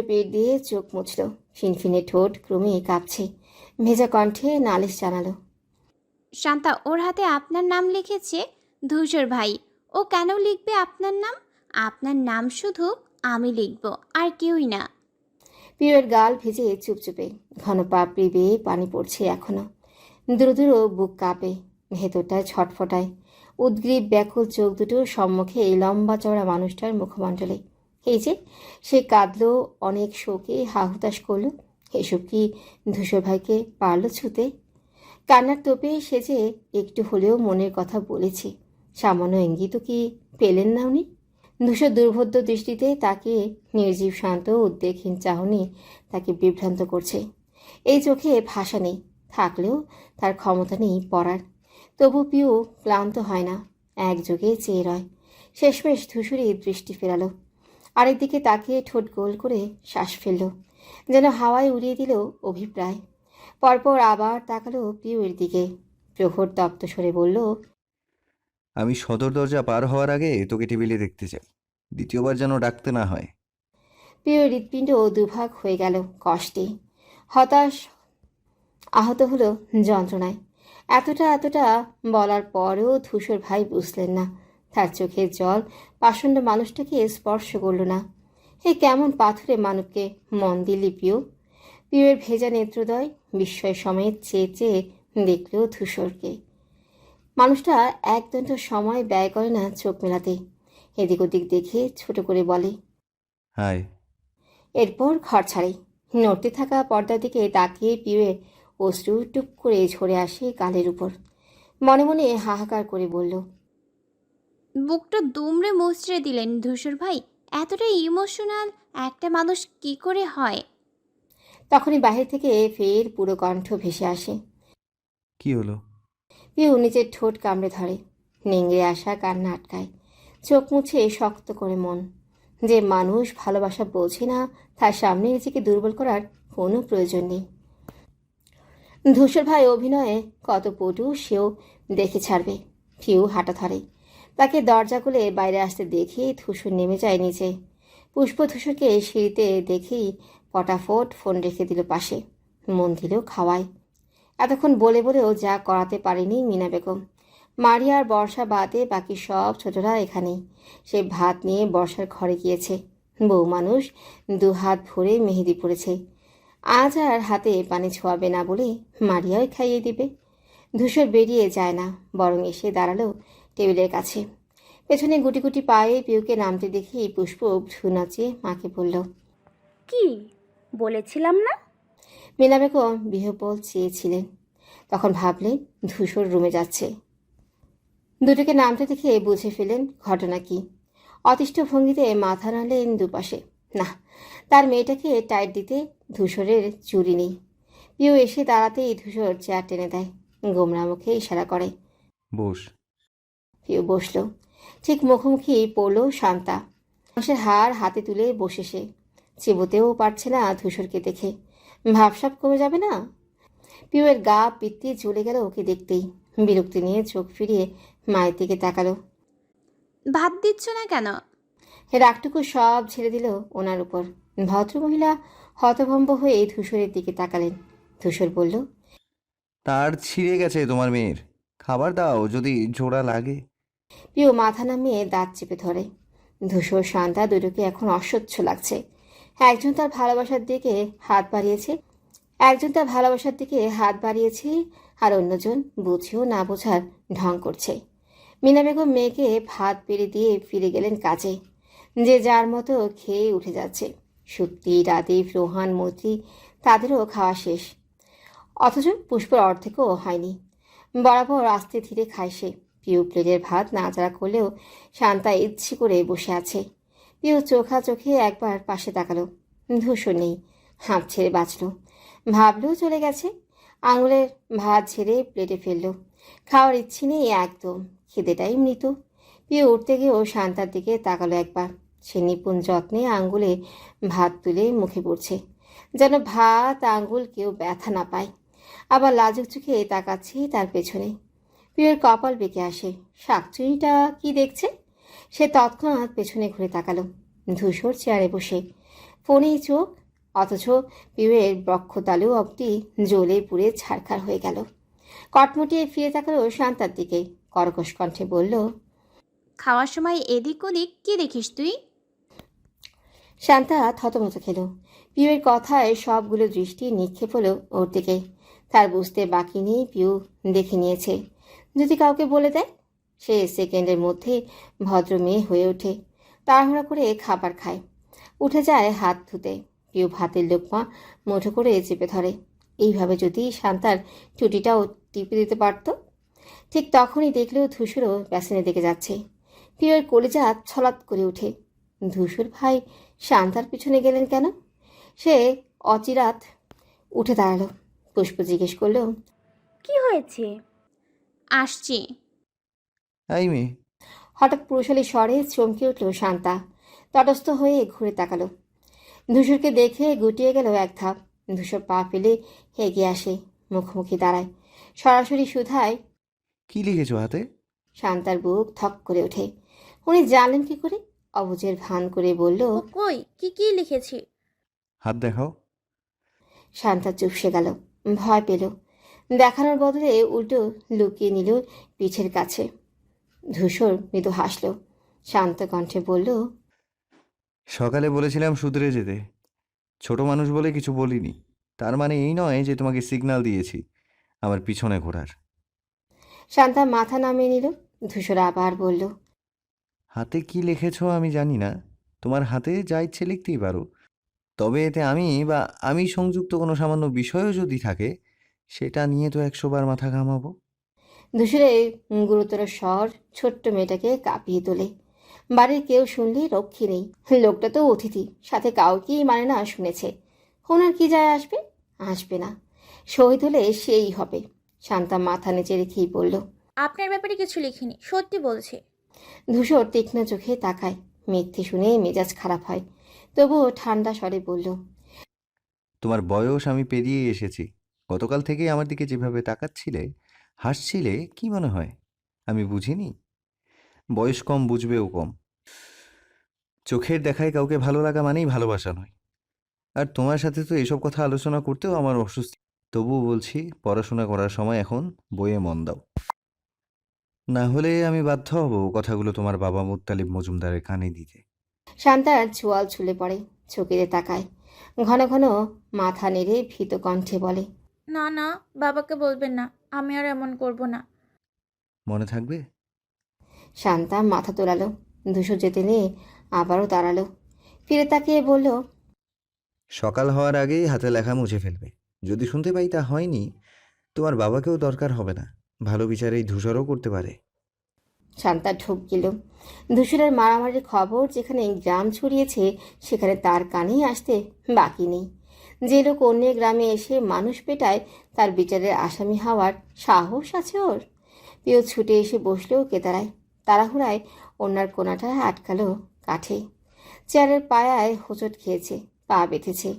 পিঠ দিয়ে চোখ মুছল। ফিনফিনে ঠোঁট ক্রমে কাঁপছে। ভেজা কণ্ঠে নালিশ জানালো, শান্তা, ওর হাতে আপনার নাম লিখেছে ধূসর ভাই। ও কেন লিখবে আপনার নাম? আপনার নাম শুধু আমি লিখব, আর কেউই না। পিউয়ের গাল ভেজে চুপচুপে, ঘন পাপড়ি বেয়ে পানি পড়ছে এখনো। দ্রুত বুক কাঁপে, ভেতরটায় ছটফটায়। উদ্গ্রীব ব্যাকুল চোখ দুটো সম্মুখে এই লম্বা চওড়া মানুষটার মুখমণ্ডলে। এই যে সে কাঁদলো, অনেক শোকে হাহুতাশ করলো, এসব কি ধূসর ভাইকে পারল ছুতে? কান্নার তোপে সে যে একটু হলেও মনের কথা বলেছে, সামান্য ইঙ্গিতও কি পেলেন না উনি? ধূসর দুর্বোধ্য দৃষ্টিতে তাকে নির্জীব শান্ত উদ্বেগহীন চাহনি তাকে বিভ্রান্ত করছে। এই চোখে ভাষা নেই, থাকলেও তার ক্ষমতা নেই পড়ার। তবু পিউ ক্লান্ত হয় না, একযোগে চেয়ে রয়। শেষমেশ ধূসরই দৃষ্টি ফেরালো, আরেকদিকে তাকিয়ে ঠোঁট গোল করে শ্বাস ফেলল, যেন হাওয়ায় উড়িয়ে দিল অভিপ্রায়। পরপর আবার তাকালো পিউয়ের দিকে, প্রহর তপ্ত স্বরে বলল, আমি সদর দরজা পার হওয়ার আগে তোকে টেবিলে দেখতে চাই, দ্বিতীয়বার যেন ডাকতে না হয়। পিউয়ের হৃৎপিণ্ড দুভাগ হয়ে গেল কষ্টে, হতাশ আহত হলো যন্ত্রণায়। এতটা বলার পরেও ধূসর ভাই বুঝলেন না, তার চোখের জল পাষণ্ড মানুষটাকে স্পর্শ করল না। এ কেমন পাথুরে মানবকে মন দিলি পিউ? পিউয়ের ভেজা নেত্রদয় বিস্ময় সমেত চেয়ে চেয়ে দেখল ধূসরকে। মানুষটা একদণ্ড সময় ব্যয় করে না চোখ মেলাতে, এদিক ওদিক দেখে ছোট করে বলে, হাই। এরপর ঘর ছাড়ে। নড়তে থাকা পর্দার দিকে তাকিয়ে পিউয়ের অশ্রু টুপ করে ঝরে আসে গালের উপর। মনে মনে হাহাকার করে বলল, বুকটা দুমড়ে মুচড়ে দিলেন ধূসর ভাই। এতটা ইমোশনাল একটা মানুষ কি করে হয়? তখনই বাহির থেকে ফের পুরো কণ্ঠ ভেসে আসে। কি হলো? পিউ নিজের ঠোঁট কামড়ে ধরে, নেংড়ে আসা কান্না আটকায়, চোখ মুছে শক্ত করে মন। যে মানুষ ভালোবাসা বোঝে না, তার সামনে নিজেকে দুর্বল করার কোনো প্রয়োজন নেই। ধূসর ভাই অভিনয়ে কত পটু সেও দেখে ছাড়বে। পিউ হাঁটা ধরে, তাকে দরজা খুলে বাইরে আসতে দেখেই ধূসর নেমে যায় নিচে। পুষ্প ধূসরকে সিঁড়িতে দেখেই পটাফট ফোন রেখে দিল পাশে, মন দিল খাওয়ায়। এতক্ষণ বলে বলেও যা করাতে পারেনি মিনা বেগম। মারিয়া আর বর্ষা বাদে বাকি সব ছোটরা এখানেই। সে ভাত নিয়ে বর্ষার ঘরে গিয়েছে। বউ মানুষ দুহাত ভরে মেহেদি পড়েছে, আজ আর হাতে পানি ছোঁয়াবে না বলে মারিয়াই খাইয়ে দিবে। ধূসর বেরিয়ে যায় না, বরং এসে দাঁড়ালো টেবিলের কাছে। পেছনে গুটি গুটি পায়ে পিউকে নামতে দেখেই পুষ্প ভ্রু নাচিয়ে মাকে বলল, কি বলেছিলাম না? মিনা বেগম বিহ্বল চেয়েছিলেন, তখন ভাবলেন ধূসর রুমে যাচ্ছে। দুটোকে নামতে দেখে বুঝে ফেলেন ঘটনা কি। অতিষ্ঠ ভঙ্গিতে মাথা নাড়লেন দুপাশে। না, তার মেয়েটাকে টাইট দিতে ধূসরের চুরি নেই। পিউ এসে দাঁড়াতেই ধূসর চেয়ার টেনে দেয়, গোমরা মুখে ইশারা করে। বস। পিউ বসল। ঠিক মুখোমুখি পড়ল শান্তা। মাংসের হাড় হাতে তুলে বসে সে, চিবোতেও পারছে না ধূসরকে দেখে। ভাবসাব কমে যাবে না? পিউয়ের গা পিত্তি জ্বলে গেল ওকে দেখতেই। বিরক্তি নিয়ে চোখ ফিরিয়ে মায়ের দিকে তাকালো। ভাত দিচ্ছ না কেন? রাগটুকু সব ছেড়ে দিল ওনার উপর। ভদ্রমহিলা হতভম্ব হয়ে ধূসরের দিকে তাকালেন। ধূসর বলল, তার ছিঁড়ে গেছে তোমার মেয়ের, খাবার দাও যদি জোড়া লাগে। পিউ মাথা নামিয়ে দাঁত চেপে ধরে। ধূসর শান্তা দুটোকে এখন অসহ্য লাগছে। একজন তার ভালোবাসার দিকে হাত বাড়িয়েছে, আর অন্যজন বুঝেও না বোঝার ঢং করছে। মিনা বেগম মেয়েকে ভাত পেরে দিয়ে ফিরে গেলেন কাজে। যে যার মতো খেয়ে উঠে যাচ্ছে। সত্যি, রাদীপ, রোহান, মৈত্রী, তাদেরও খাওয়া শেষ, অথচ পুষ্পর অর্ধেকও হয়নি। বরাবর আস্তে ধীরে খায় সে। পিউ প্লেটের ভাত নাড়াচাড়া করলেও শান্তা ইচ্ছে করে বসে আছে। পিউ চোখে একবার পাশে তাকালো, ধূসর নেই। হাঁপ ছেড়ে বাঁচল, ভাবলেও চলে গেছে। আঙুলের ভাত ছেড়ে প্লেটে ফেলল। খাওয়ার ইচ্ছে নেই একদম, খিদেটাই মৃত। পিউ উঠতে গিয়েও শান্তার দিকে তাকালো একবার। সে নিপুণ যত্নে আঙ্গুলে ভাত তুলে মুখে পড়ছে, যেন ভাত আঙ্গুল কেউ ব্যথা না পায়। আবার লাজুক চোখে তাকাচ্ছে তার পেছনে। প্রিয়র কপাল বেঁকে আসে। শাকচুনিটা কি দেখছে? সে তৎক্ষণাৎ পেছনে ঘুরে তাকালো। ধূসর চেয়ারে বসে, ফোনেই চোখ, অথচ প্রিয়ের বক্ষতালু অবধি জ্বলে পুড়ে ছারখার হয়ে গেল। কটমটিয়ে ফিরে তাকালো শান্তার দিকে, কর্কশ কণ্ঠে বলল, খাওয়ার সময় এদিক ওদিক কি দেখিস তুই? শান্তা থতমত খেল। পিউয়ের কথায় সবগুলো দৃষ্টি নিক্ষেপ হলো ওর দিকে। তার বুঝতে বাকি নেই পিউ দেখে নিয়েছে। যদি কাউকে বলে দেয়, সে সেকেন্ডের মধ্যে ভদ্র মেয়ে হয়ে ওঠে। তাড়াহুড়া করে খাবার খায়, উঠে যায় হাত ধুতে। পিউ ভাতের লোকমা মুঠো করে চেপে ধরে। এইভাবে যদি শান্তার চুটিটাও টিপে দিতে পারত। ঠিক তখনই দেখলেও ধূসরও ব্যাসিনের দিকে যাচ্ছে। পিউয়ের কলিজা ছলাৎ করে ওঠে। ধূসর ভাই শান্তার পিছনে গেলেন কেন? সে অচিরাত উঠে দাঁড়ালো। পুষ্প জিজ্ঞেস করলো, কি হয়েছে? আসছি। এই মেয়ে, হঠাৎ পুরুষালী স্বরে চমকে উঠল শান্তা। তটস্থ হয়ে ঘুরে তাকালো। ধূসরকে দেখে গুটিয়ে গেল এক ধাপ। ধূসর পা ফেলে এগিয়ে আসে, মুখোমুখি দাঁড়ায়। সরাসরি সুধায়, কি লিখেছো হাতে? শান্তার বুক থক করে ওঠে। উনি জানলেন কি করে? অবুঝের ভান করে বলল, কই কি কি লিখেছি? হাত দেখাও। শান্তা চুপসে গেল, ভয় পেল। দেখানোর বদলে উল্টো লুকিয়ে নিল পিঠের কাছে। ধূসর মৃদু হাসল, শান্ত কণ্ঠে বলল, সকালে বলেছিলাম শুধরে যেতে। ছোট মানুষ বলে কিছু বলিনি। তার মানে এই নয় যে তোমাকে সিগন্যাল দিয়েছি আমার পিছনে ঘোরার। শান্তা মাথা নামিয়ে নিল। ধূসর আবার বলল, হাতে কি লিখেছো আমি জানি না। তোমার হাতে যা ইচ্ছে লিখতেই পারো, তবে এতে আমি সংযুক্ত কোনো সামান্য বিষয়ও যদি থাকে, সেটা নিয়ে তো 100 বার মাথা ঘামাবো। ধূসরের গুরুতর স্বর ছোট্ট মেয়েটাকে কাঁপিয়ে তোলে। বাড়ির কেউ শুনলে রক্ষী নেই। লোকটা তো অতিথি, সাথে কাউকেই মানে না শুনেছে। ওনার কি যায় আসবে? আসবে না। শহীদ হলে সেই হবে। শান্তা মাথা নিচে রেখেই বলল, আপনার ব্যাপারে কিছু লিখিনি, সত্যি বলছি। ধূসর তীক্ষ্ণ চোখে তাকায়। মিথ্যে শুনে মেজাজ খারাপ হয়, তবুও ঠান্ডা স্বরে বলল, তোমার বয়স আমি পেরিয়ে এসেছি। গতকাল থেকেই আমার দিকে যেভাবে তাকাচ্ছিলে, হাসছিলে, কি মনে হয় আমি বুঝিনি? বয়স কম, বুঝবেও কম। চোখের দেখায় কাউকে ভালো লাগা মানেই ভালোবাসা নয়। আর তোমার সাথে তো এসব কথা আলোচনা করতেও আমার অস্বস্তি। তবুও বলছি, পড়াশোনা করার সময় এখন বইয়ে মন দাও, না হলে আমি বাধ্য হব কথাগুলো তোমার বাবা মুত্তালিব মজুমদারের কানে দিতে। শান্তার চোয়াল ছুলে পড়ে, চোখেতে তাকায়। ঘন ঘন মাথা নেড়ে ভীত কণ্ঠে বলে, না না, বাবাকে বলবেন না, আমি আর এমন করব না। মনে থাকবে? শান্তা মাথা তোলালো। ধূসর যেতে নিয়ে আবারও দাঁড়ালো, ফিরে তাকিয়ে বলল, সকাল হওয়ার আগেই হাতে লেখা মুছে ফেলবে। যদি শুনতে পাই তা হয়নি, তোমার বাবাকেও দরকার হবে না। ভালো বিচার এই ধূসরও করতে পারে। শান্তা ঢোক গেল। ধূসরের মারামারির খবর যেখানে গ্রাম ছড়িয়েছে, সেখানে তার কানেই আসতে বাকি নেই। যে লোক অন্য গ্রামে এসে মানুষ পেটায়, তার বিচারের আসামি হওয়ার সাহস আছে ওর? প্রিয় ছুটে এসে বসলেও কেদারায়। তাড়াহুড়ায় অন্যার কোনাটা আটকালো কাঠে। চেয়ারের পায়ায় হোঁচট খেয়েছে, পা বেঁধেছে,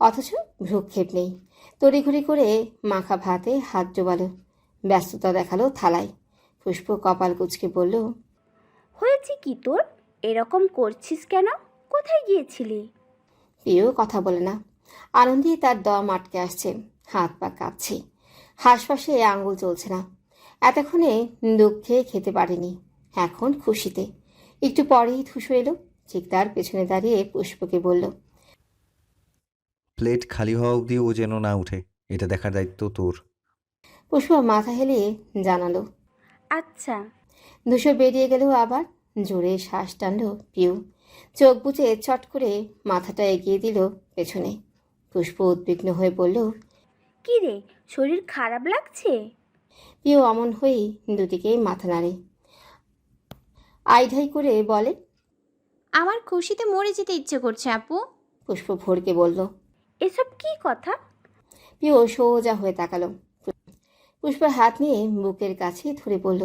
অথচ ভ্রুক্ষেপ নেই। তড়িঘড়ি করে মাখা ভাতে হাত জোবালো, ব্যস্ততা দেখালো থালায়। পুষ্প কপাল কুঁচকে বলল, হয়েছে কি তোর? এরকম করছিস কেন? কোথায় গিয়েছিলি? প্রিয় কথা বলে না। আনন্দে তার দম আটকে আসছে, হাত পা কাঁপছে, হাঁসফাঁসে আঙুল চলছে না। এতক্ষণে দুঃখে খেতে পারেনি, এখন খুশিতে। একটু পরেই ধূসর এলো, ঠিক তার পেছনে দাঁড়িয়ে পুষ্পকে বলল, প্লেট খালি হওয়া অবধি ও যেন না উঠে, এটা দেখার দায়িত্ব তোর। পুষ্প মাথা হেলিয়ে জানালো। আচ্ছা। ধূসর বেরিয়ে গেল। আবার জোরে শ্বাস টানল পিউ। চোখ বুজে চট করে মাথাটা এগিয়ে দিল পেছনে। পুষ্প উদ্বিগ্ন হয়ে বলল, কি রে, শরীর খারাপ লাগছে? পিউ অমন হয়েই দুদিকেই মাথা নাড়ে, আইঢাই করে বলে, আমার খুশিতে মরে যেতে ইচ্ছে করছে আপু। পুষ্প ভোরকে বলল। এসব কি কথা? পিউ সোজা হয়ে তাকালো। পুষ্পের হাত নিয়ে বুকের কাছে ধরে বলল,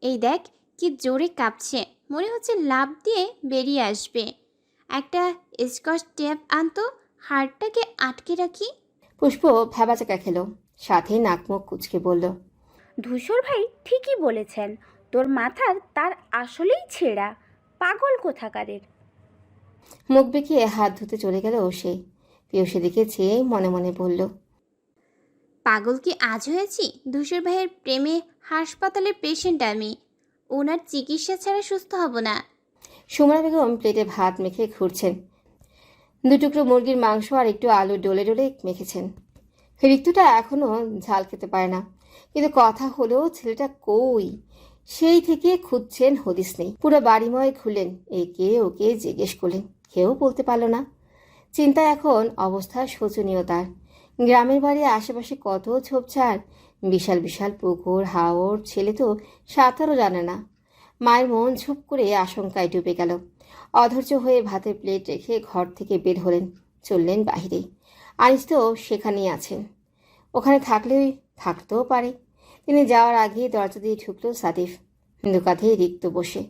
এই দেখ কি জোরে কাঁপছে, মনে হচ্ছে লাফ দিয়ে বেরিয়ে আসবে। একটা স্কচ টেপ আনতো, হাড়টাকে আটকে রাখি। পুষ্প ভ্যাবাচাকা খেল। সাথে নাকমুখ কুঁচকে বলল, ধূসর ভাই ঠিকই বলেছেন, তোর মাথার তার আসলেই ছেঁড়া, পাগল কোথাকারের। মুখ বেঁকিয়ে হাত ধুতে চলে গেল সে। প্রিয় সেদিকে চেয়ে মনে মনে বলল, পাগল কি আজ হয়েছি? ধূসর ভাইয়ের প্রেমে হাসপাতালের পেশেন্ট আমি, ওনার চিকিৎসা ছাড়া সুস্থ হব না। সুমনা বেগম প্লেটে ভাত মেখে ঘুরছেন। 2 টুকরো মুরগির মাংস আর একটু আলু ডলে ডলে মেখেছেন। ঋতুটা এখনো ঝাল খেতে পারে না, কিন্তু কথা হলো ছেলেটা কই, সেই থেকে খুঁজছেন, হদিস নেই। পুরো বাড়িময় ঘুরলেন, একে ওকে জিজ্ঞেস করলেন, কেউ বলতে পারল না। চিন্তা এখন অবস্থা শোচনীয় তার। গ্রামের বাড়ির আশেপাশে কত ঝোপঝাড়, বিশাল বিশাল পুকুর, হাওর, ছেলে তো সাঁতারও জানে না। মায়ের মন ঝুপ করে আশঙ্কায় ডুবে গেল। অধৈর্য হয়ে ভাতের প্লেট রেখে ঘর থেকে বের হলেন, চললেন বাহিরে। আনিস তো সেখানেই আছেন, ওখানে থাকলেই থাকতেও পারে। তিনি যাওয়ার আগে দরজা দিয়ে ঢুকলো সাদিফ, দুকাধে রিক্ত বসে।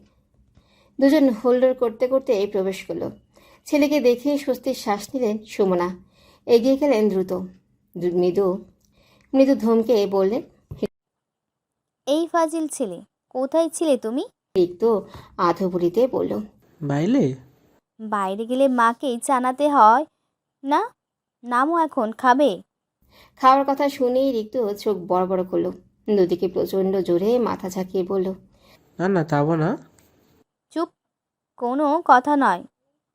দুজন হোল্ডার করতে করতে প্রবেশ করলো। ছেলেকে দেখে স্বস্তির শ্বাস নিলেন সুমনা। এগিয়ে গেলেন দ্রুত, মৃদু মৃদু ধমকে বললেন, এই ফাজিল ছেলে, কোথায় ছিলে তুমি? রিক্ত আধো বলিতে বলল, বাইলে বাইরে গেলে মাকে জানাতে হয় না? নামও এখন, খাবে? খাওয়ার কথা শুনেই রিক্ত চোখ বড় বড় করলো, দুদিকে প্রচণ্ড জোরে মাথা ঝাঁকিয়ে বলল, না না যাবো না। চুপ, কোনো কথা নয়।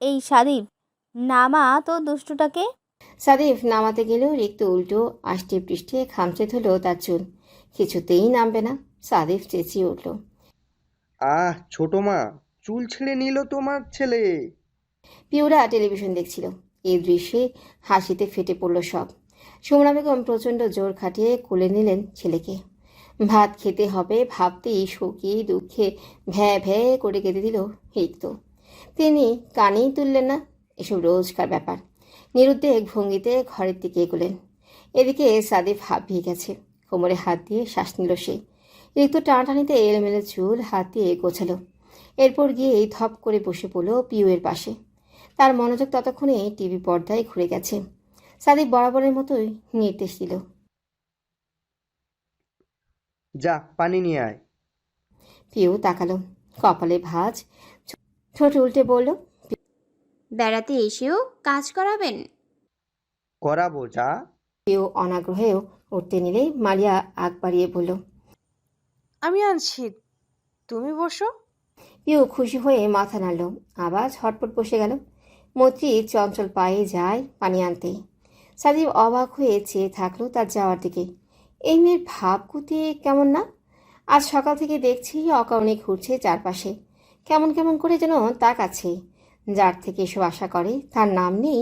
এই সাদীপ, নামা তো দুষ্টুটাকে। সাদিফ নামাতে গেলেও রিক্ত উল্টো আষ্টে পৃষ্ঠে খামচে ধরল তার চুল। কিছুতেই নামবে না। সাদিফ চেঁচিয়ে উঠল, ছোট মা, চুল ছিঁড়ে নিল তোমার ছেলে। পিউরা টেলিভিশন দেখছিল। এই দৃশ্যে হাসিতে ফেটে পড়ল সব। সুমনা বেগম প্রচণ্ড জোর খাটিয়ে কোলে নিলেন ছেলেকে। ভাত খেতে হবে ভাবতেই শোকে দুঃখে ভ্যাঁ ভ্যাঁ করে কেঁদে দিল রিক্ত। তিনি কানেই তুললেন না, এসব রোজকার ব্যাপার। নিরুদ্বেগ ভঙ্গিতে ঘরের দিকে এগোলেন। এদিকে সাদিফ হাঁপিয়ে গেছে, কোমরে হাত দিয়ে শ্বাস নিল সে। রিক্ত টানাটানিতে এলোমেলো চুল হাত দিয়ে গোছালো। এরপর গিয়ে ধপ করে বসে পড়ল পিউয়ের পাশে। তার মনোযোগ ততক্ষণে টিভি পর্দায় ঘুরে গেছে। সাদিফ বরাবরের মতোই নির্দেশ দিল, যা পানি নিয়ে আয়। পিউ তাকালো, কপালে ভাঁজ, ঠোঁট উল্টে বলল, বেড়াতে এসেও কাজ করাবেন? করাবো, যা। পিউ অনাগ্রহেও উঠতে নিলে মারিয়া আগ বাড়িয়ে বলল, আমি আনছি, তুমি বসো। পিউ খুশি হয়ে মাথা নাড়ল, আবার ঝটপট বসে গেল। মৈত্রী চঞ্চল পায়ে যায় পানি আনতে। সাদিব অবাক হয়ে চেয়ে থাকলো তার যাওয়ার দিকে। এই মেয়ের ভাবগতি কেমন না? আজ সকাল থেকে দেখছি অকারণে ঘুরছে চারপাশে, কেমন কেমন করে যেন তাকাচ্ছে। যার থেকে এসব আশা করে তার নাম নেই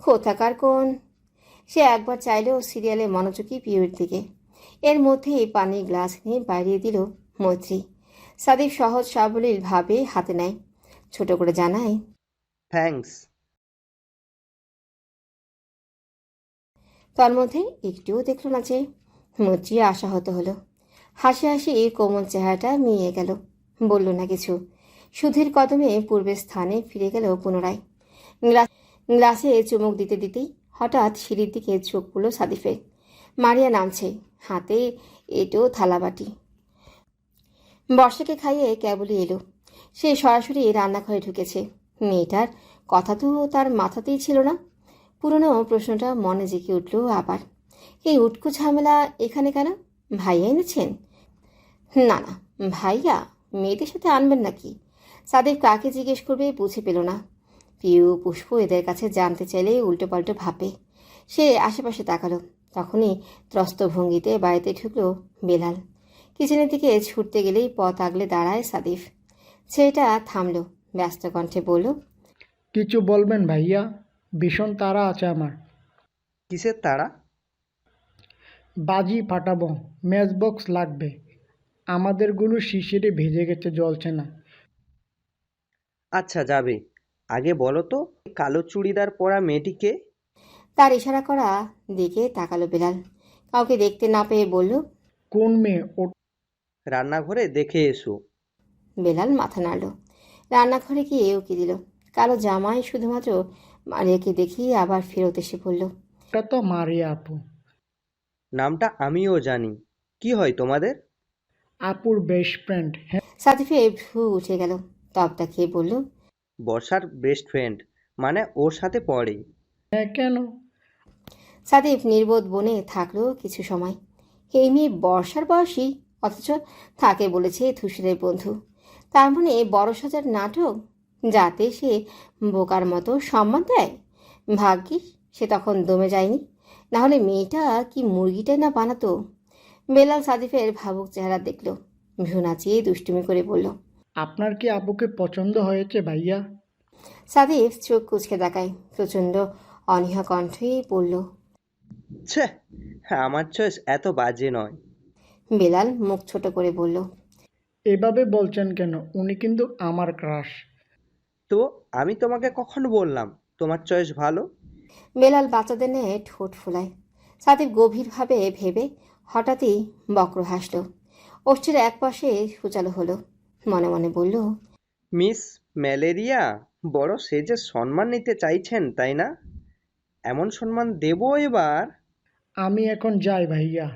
কোথাকার কোন। সে একবার চাইলেও সিরিয়ালে মনোযোগী পিউর দিকে। এর মধ্যেই পানির গ্লাস নিয়ে বাইরে দিল মৈত্রী। সাদিব সহজ সাবলীলভাবে হাতে নেয়, ছোট করে জানায়, থ্যাঙ্কস। তার মধ্যে একটুও দেখল না যে। মৈত্রী আশাহত হলো। হাসি হাসি কোমল চেহারাটা মিয়ে গেল, বলল না কিছু। সুধীর কদমে পূর্বের স্থানে ফিরে গেল পুনরায়। গ্লাসে চুমুক দিতে দিতেই হঠাৎ সিঁড়ির দিকে চোখ পড়ল সাদিফের। মারিয়া নামছে, হাতে এটো থালাবাটি। বর্ষাকে খাইয়ে কেবলই এলো। সে সরাসরি রান্নাঘরে ঢুকেছে। মেয়েটার কথা তো তার মাথাতেই ছিল না। পুরনো প্রশ্নটা মনে জেগে উঠল আবার। এই উটকো ঝামেলা এখানে কেন? ভাইয়া এনেছেন? না না, ভাইয়া মেয়েদের সাথে আনবেন নাকি? সাদিফ কাকে জিজ্ঞেস করবে বুঝে পেল না। পিউ পুষ্প এদের কাছে জানতে চাইলে উল্টো পাল্টো ভাবে। সে আশেপাশে তাকালো, তখনই ত্রস্ত ভঙ্গিতে বাড়িতে ঢুকলো বেলাল। কিচেনের দিকে ছুটতে গেলেই পথ আগলে দাঁড়ায় সাদিফ। ছেলেটা থামলো, ব্যস্ত কণ্ঠে বলল, কিছু বলবেন ভাইয়া? ভীষণ তাড়া আছে আমার। কিসের তাড়া? বাজি ফাটাবো, ম্যাচ বক্স লাগবে। আমাদেরগুলো শিশিরে ভেজে গেছে, জ্বলছে না। আচ্ছা যাবে, আগে বলো তো কালো চুড়িদার পরা মেয়েটিকে। তার ইশারা করা দিকে তাকালো বেলাল। কাউকে দেখতে না পেয়ে বলল, কোন মেয়ে? ও রান্নাঘরে দেখে এসো। বেলাল মাথা নাড়ল। রান্নাঘরে গিয়ে উকি দিল। কালো জামাই শুধুমাত্র। মারিয়াকে দেখিয়ে আবার ফেরত এসে বলল, ওটা তো মারিয়া আপু। নামটা আমিও জানি। কি হয় তোমাদের? আপুর বেস্ট ফ্রেন্ড। হ্যাঁ, সাদিফের ভ্রু উঠে গেল। তবটা খেয়ে বলল, বর্ষার বেস্ট ফ্রেন্ড, মানে ওর সাথে পড়ে। হ্যাঁ কেন? সাদিফ নির্বোধ বনে থাকলো কিছু সময়। এই মেয়ে বর্ষার বয়সী, অথচ তাকে বলেছে ধূসরের বন্ধু। তার মানে বড় সাজার নাটক, যাতে সে বোকার মতো সম্মান দেয়। ভাগ্যিস সে তখন দমে যায়নি, নাহলে মেয়েটা কি মুরগিটাই না বানাতো। বেলাল সাদিফের ভাবুক চেহারা দেখল, ভ্রু নাচিয়ে দুষ্টুমি করে বলল, আপনার কি আপুকে পছন্দ হয়েছে ভাইয়া? সাদিফ চোখ কুঁচকে তাকায়, প্রচণ্ড অনীহা কণ্ঠে বলল। ছে, আমার চয়েস এত বাজে নয়। বেলাল মুখ ছোট করে বলল, এভাবে বলছেন কেন? উনি কিন্তু আমার ক্রাশ। তো আমি তোমাকে কখন বললাম তোমার চয়েস ভালো? বেলাল বাচ্চাদের ন্যায় ঠোঁট ফোলায়। সাদিফ গভীরভাবে ভেবে হঠাৎই বক্র হাসল। ওষ্ঠের এক পাশে সূচালো হলো। মনে মনে বলল, মিস ম্যালেরিয়া, বড় সেজে সম্মান নিতে চাইছেন তাই না? এমন সম্মান দেবো এবার। আমি এখন যাই ভাইয়া।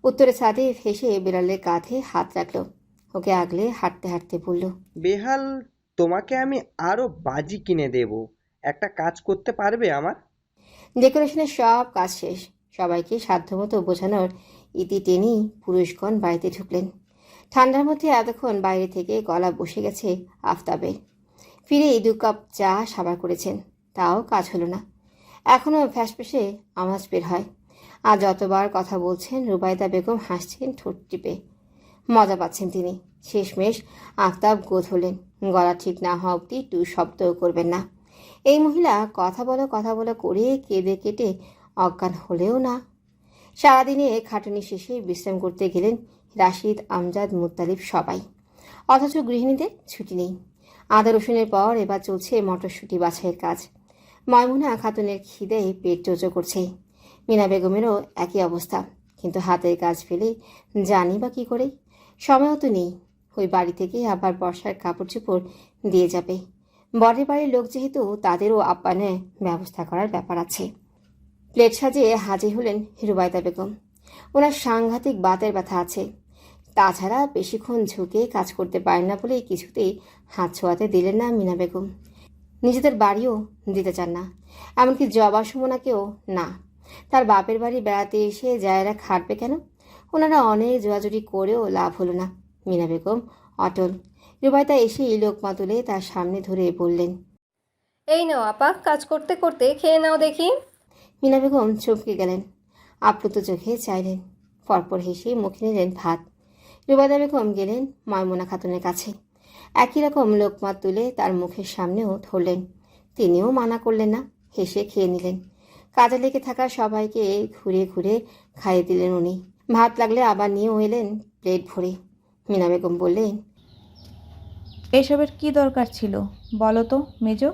উত্তরে সাদিফ হেসে বেলালের কাঁধে হাত রাখল। ওকে আগলে হাঁটতে হাঁটতে বলল, বেহাল, তোমাকে আমি আরো বাজি কিনে দেব। একটা কাজ করতে পারবে আমার? ডেকোরেশনের সব কাজ শেষ। সবাইকে সাধ্যমতো বোঝানোর ইতি টেনেই পুরুষগণ বাড়িতে ঢুকলেন। ঠান্ডার মধ্যে এতক্ষণ বাইরে থেকে গলা বসে গেছে আফতাবের। ফিরেই 2 কাপ চা সাবার করেছেন, তাও কাজ হলো না। এখনও ফ্যাসফ্যাসে আওয়াজ বের হয়। আর যতবার কথা বলছেন রুবাইদা বেগম হাসছেন ঠোঁট টিপে। মজা পাচ্ছেন তিনি। শেষমেশ আফতাব গোল হলেন, গলা ঠিক না হওয়া অব্দি টু শব্দও করবেন না। এই মহিলা কথা বলো করে কেঁদে কেটে অজ্ঞান হলেও না। সারাদিনে খাটুনি শেষে বিশ্রাম করতে গেলেন রাশিদ, আমজাদ, মুত্তালিব সবাই। অথচ গৃহিণীদের ছুটি নেই। আদা রসুনের পর এবার চলছে মটরশুঁটি বাছাইয়ের কাজ। ময়মুনা খাতুনের খিদে পেট চোচো করছে। মিনা বেগমেরও একই অবস্থা, কিন্তু হাতের কাজ ফেলে জানি বা কী করে। সময়ও তো নেই। ওই বাড়ি থেকে আবার বর্ষার কাপড় চোপড় দিয়ে যাবে। বরের বাড়ির লোক যেহেতু, তাদেরও আপ্যায়নের ব্যবস্থা করার ব্যাপার আছে। প্লেট সাজিয়ে হাজির হলেন রুবাইদা বেগম। ওনার সাংঘাতিক বাতের ব্যথা আছে। তাছাড়া বেশিক্ষণ ঝুঁকে কাজ করতে পারেন না বলে কিছুতেই হাত ছোঁয়াতে দিলেন না মিনা বেগম। নিজেদের বাড়িও দিতে চান না, এমনকি জবা সুমনাকেও না। তার বাপের বাড়ি বেড়াতে এসে জায়রা খাটবে কেন? ওনারা অনেক জোয়াজুরি করেও লাভ হলো না। মিনা বেগম অটল। রুবাইদা এসেই লোকমা তুলে তার সামনে ধরে বললেন, এই নাও আপা, কাজ করতে করতে খেয়ে নাও দেখি। মিনা বেগম চমকে গেলেন, আপ্লুত চোখে চাইলেন। পরপর হেসে মুখে নিলেন ভাত। রুবাইদা বেগম গেলেন ময়মুনা খাতুনের কাছে। একই রকম লোকমা তুলে তার মুখের সামনেও ধরলেন। তিনিও মানা করলেন না, হেসে খেয়ে নিলেন। কাজে লেগে থাকা সবাইকে ঘুরে ঘুরে খাইয়ে দিলেন উনি। ভাত লাগলে আবার নিয়েও এলেন প্লেট ভরে। মিনা বেগম বললেন, এসবের কি দরকার ছিল বলো তো মেজো?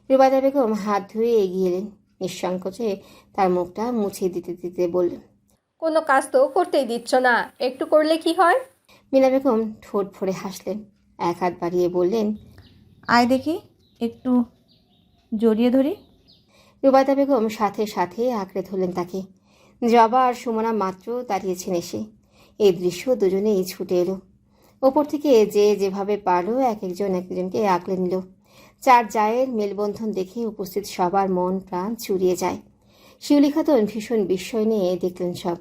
রুবাইদা বেগম হাত ধুয়ে এগিয়ে এলেন। নিঃসংকোচে তার মুখটা মুছে দিতে দিতে বললেন, কোনো কাজ তো করতেই দিচ্ছ না, একটু করলে কি হয়? মিনা বেগম ঠোঁট ভরে হাসলেন, এক হাত বাড়িয়ে বললেন, আয় দেখি একটু জড়িয়ে ধরি। রুবাইদা বেগম সাথে সাথে আঁকড়ে ধরলেন তাকে। জবা আর সুমনা মাত্র দাঁড়িয়েছেন এসে। এই দৃশ্য দুজনেই ছুটে এলো। ওপর থেকে যে যেভাবে পারল এক একজনকে আঁকড়ে নিল। 4 জায়ের মেলবন্ধন দেখে উপস্থিত সবার মন প্রাণ চুরিয়ে যায়। শিউলি খাতুন ভীষণ বিস্ময় নিয়ে দেখলেন সব।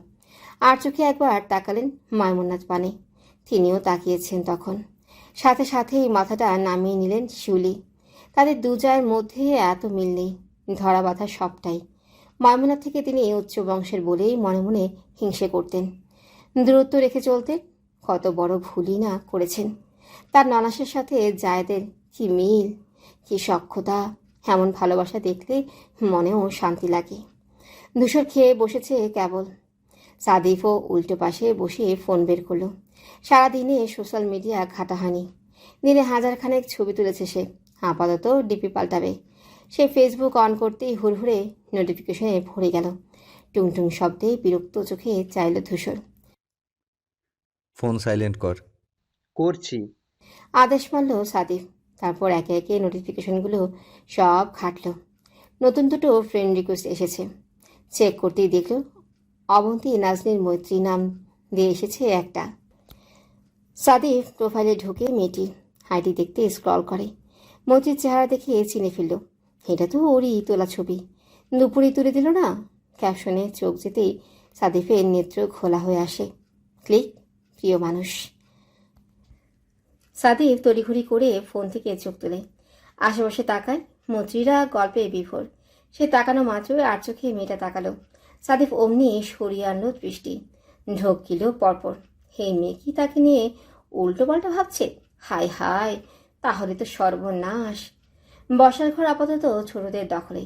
আর চোখে একবার তাকালেন ময়মুনার পানে। তিনিও তাকিয়েছেন তখন। সাথে সাথেই মাথাটা নামিয়ে নিলেন শিউলি। তাদের 2 জায়ের মধ্যে এত মিল নেই, ধরা বাঁধা সবটাই। ময়মুনা থেকে তিনি উচ্চ বংশের বলেই মনে মনে হিংসে করতেন, দূরত্ব রেখে চলতেন। কত বড় ভুলই না করেছেন। তার ননাসের সাথে জায়েদের কি মিল, কি সখ্যতা! এমন ভালোবাসা দেখলে মনেও শান্তি লাগে। ধূসর খেয়ে বসেছে কেবল। সাদিফও উল্টো পাশে বসে ফোন বের করলো। সারাদিনে সোশ্যাল মিডিয়া ঘাটাহানি। দিনে 1000 খানেক ছবি তুলেছে সে। আপাতত ডিপি পাল্টাবে। সে ফেসবুক অন করতেই হুড়হুড়ে নোটিফিকেশনে ভরে গেল। টুংটুং শব্দে বিরক্ত চোখে চাইল ধূসর। ফোন সাইলেন্ট কর। করছি। আদেশ মানল সাদিফ। তারপর একে একে নোটিফিকেশনগুলো সব ঘাটল। নতুন দুটো ফ্রেন্ড রিকোয়েস্ট এসেছে। চেক করতেই দেখল অবন্তী নাজনীর মৈত্রী নাম দিয়ে এসেছে একটা। সাদিফ প্রোফাইলে ঢুকে মেয়েটি আইডি দেখতে স্ক্রল করে। মৈত্রীর চেহারা দেখে চিনে ফেলল, এটা তো ওরই তোলা ছবি। দুপুরে তুলে দিল না। ক্যাপশনে চোখ যেতেই সাদিফের নেত্র খোলা হয়ে আসে। ক্লিক, প্রিয় মানুষ। সাদিফ তড়িঘড়ি করে ফোন থেকে চোখ তোলে, আশেপাশে তাকায়। মৈত্রীরা গল্পে বিভোর। সে তাকানো মাত্রই আর চোখে মেয়েটা তাকালো। সাদিফ অমনি সরিয়ে আনলো দৃষ্টি, ঢোকিল পরপর। হে মেয়ে কি তাকে নিয়ে উল্টো পাল্টা ভাবছে? হায় হায়, তাহলে তো সর্বনাশ। বসার ঘর আপাতত ছোটদের দখলে।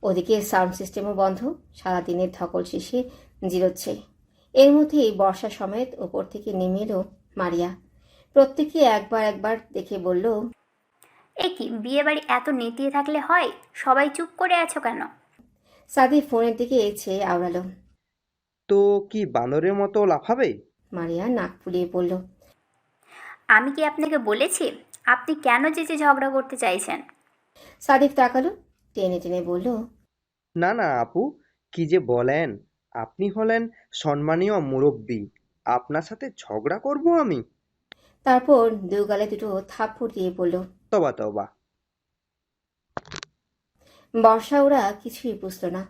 ওদিকে সাউন্ড সিস্টেমও বন্ধ। সারাদিনের ধকল শেষে জিরোচ্ছে। এর মধ্যেই বর্ষা সমেত ওপর থেকে নেমে এলো মারিয়া। প্রত্যেকে একবার একবার দেখে বলল, এ কি বিয়ে বাড়ি এত নেতিয়ে থাকলে হয়? সবাই চুপ করে আছো কেন? সাদিফ ফোনের দিকে চেয়ে আওড়ালো। তো কি বানরের মতো লাফাবে? মারিয়া নাক ফুলিয়ে পড়ল। আমি কি আপনাকে বলেছি আপনি কেন যেচে ঝগড়া করতে চাইছেন? সাদিফ তাকালো, টেনে টেনে বলল, না না আপু, কি যে বলেন! আপনি হলেন সম্মানীয় মুরব্বী, আপনার সাথে ঝগড়া করব আমি? তারপর দু গালে দুটো থাপ্পড় দিয়ে বলল, তবা তবা। বর্ষা ওরা কিছুই বুঝল না।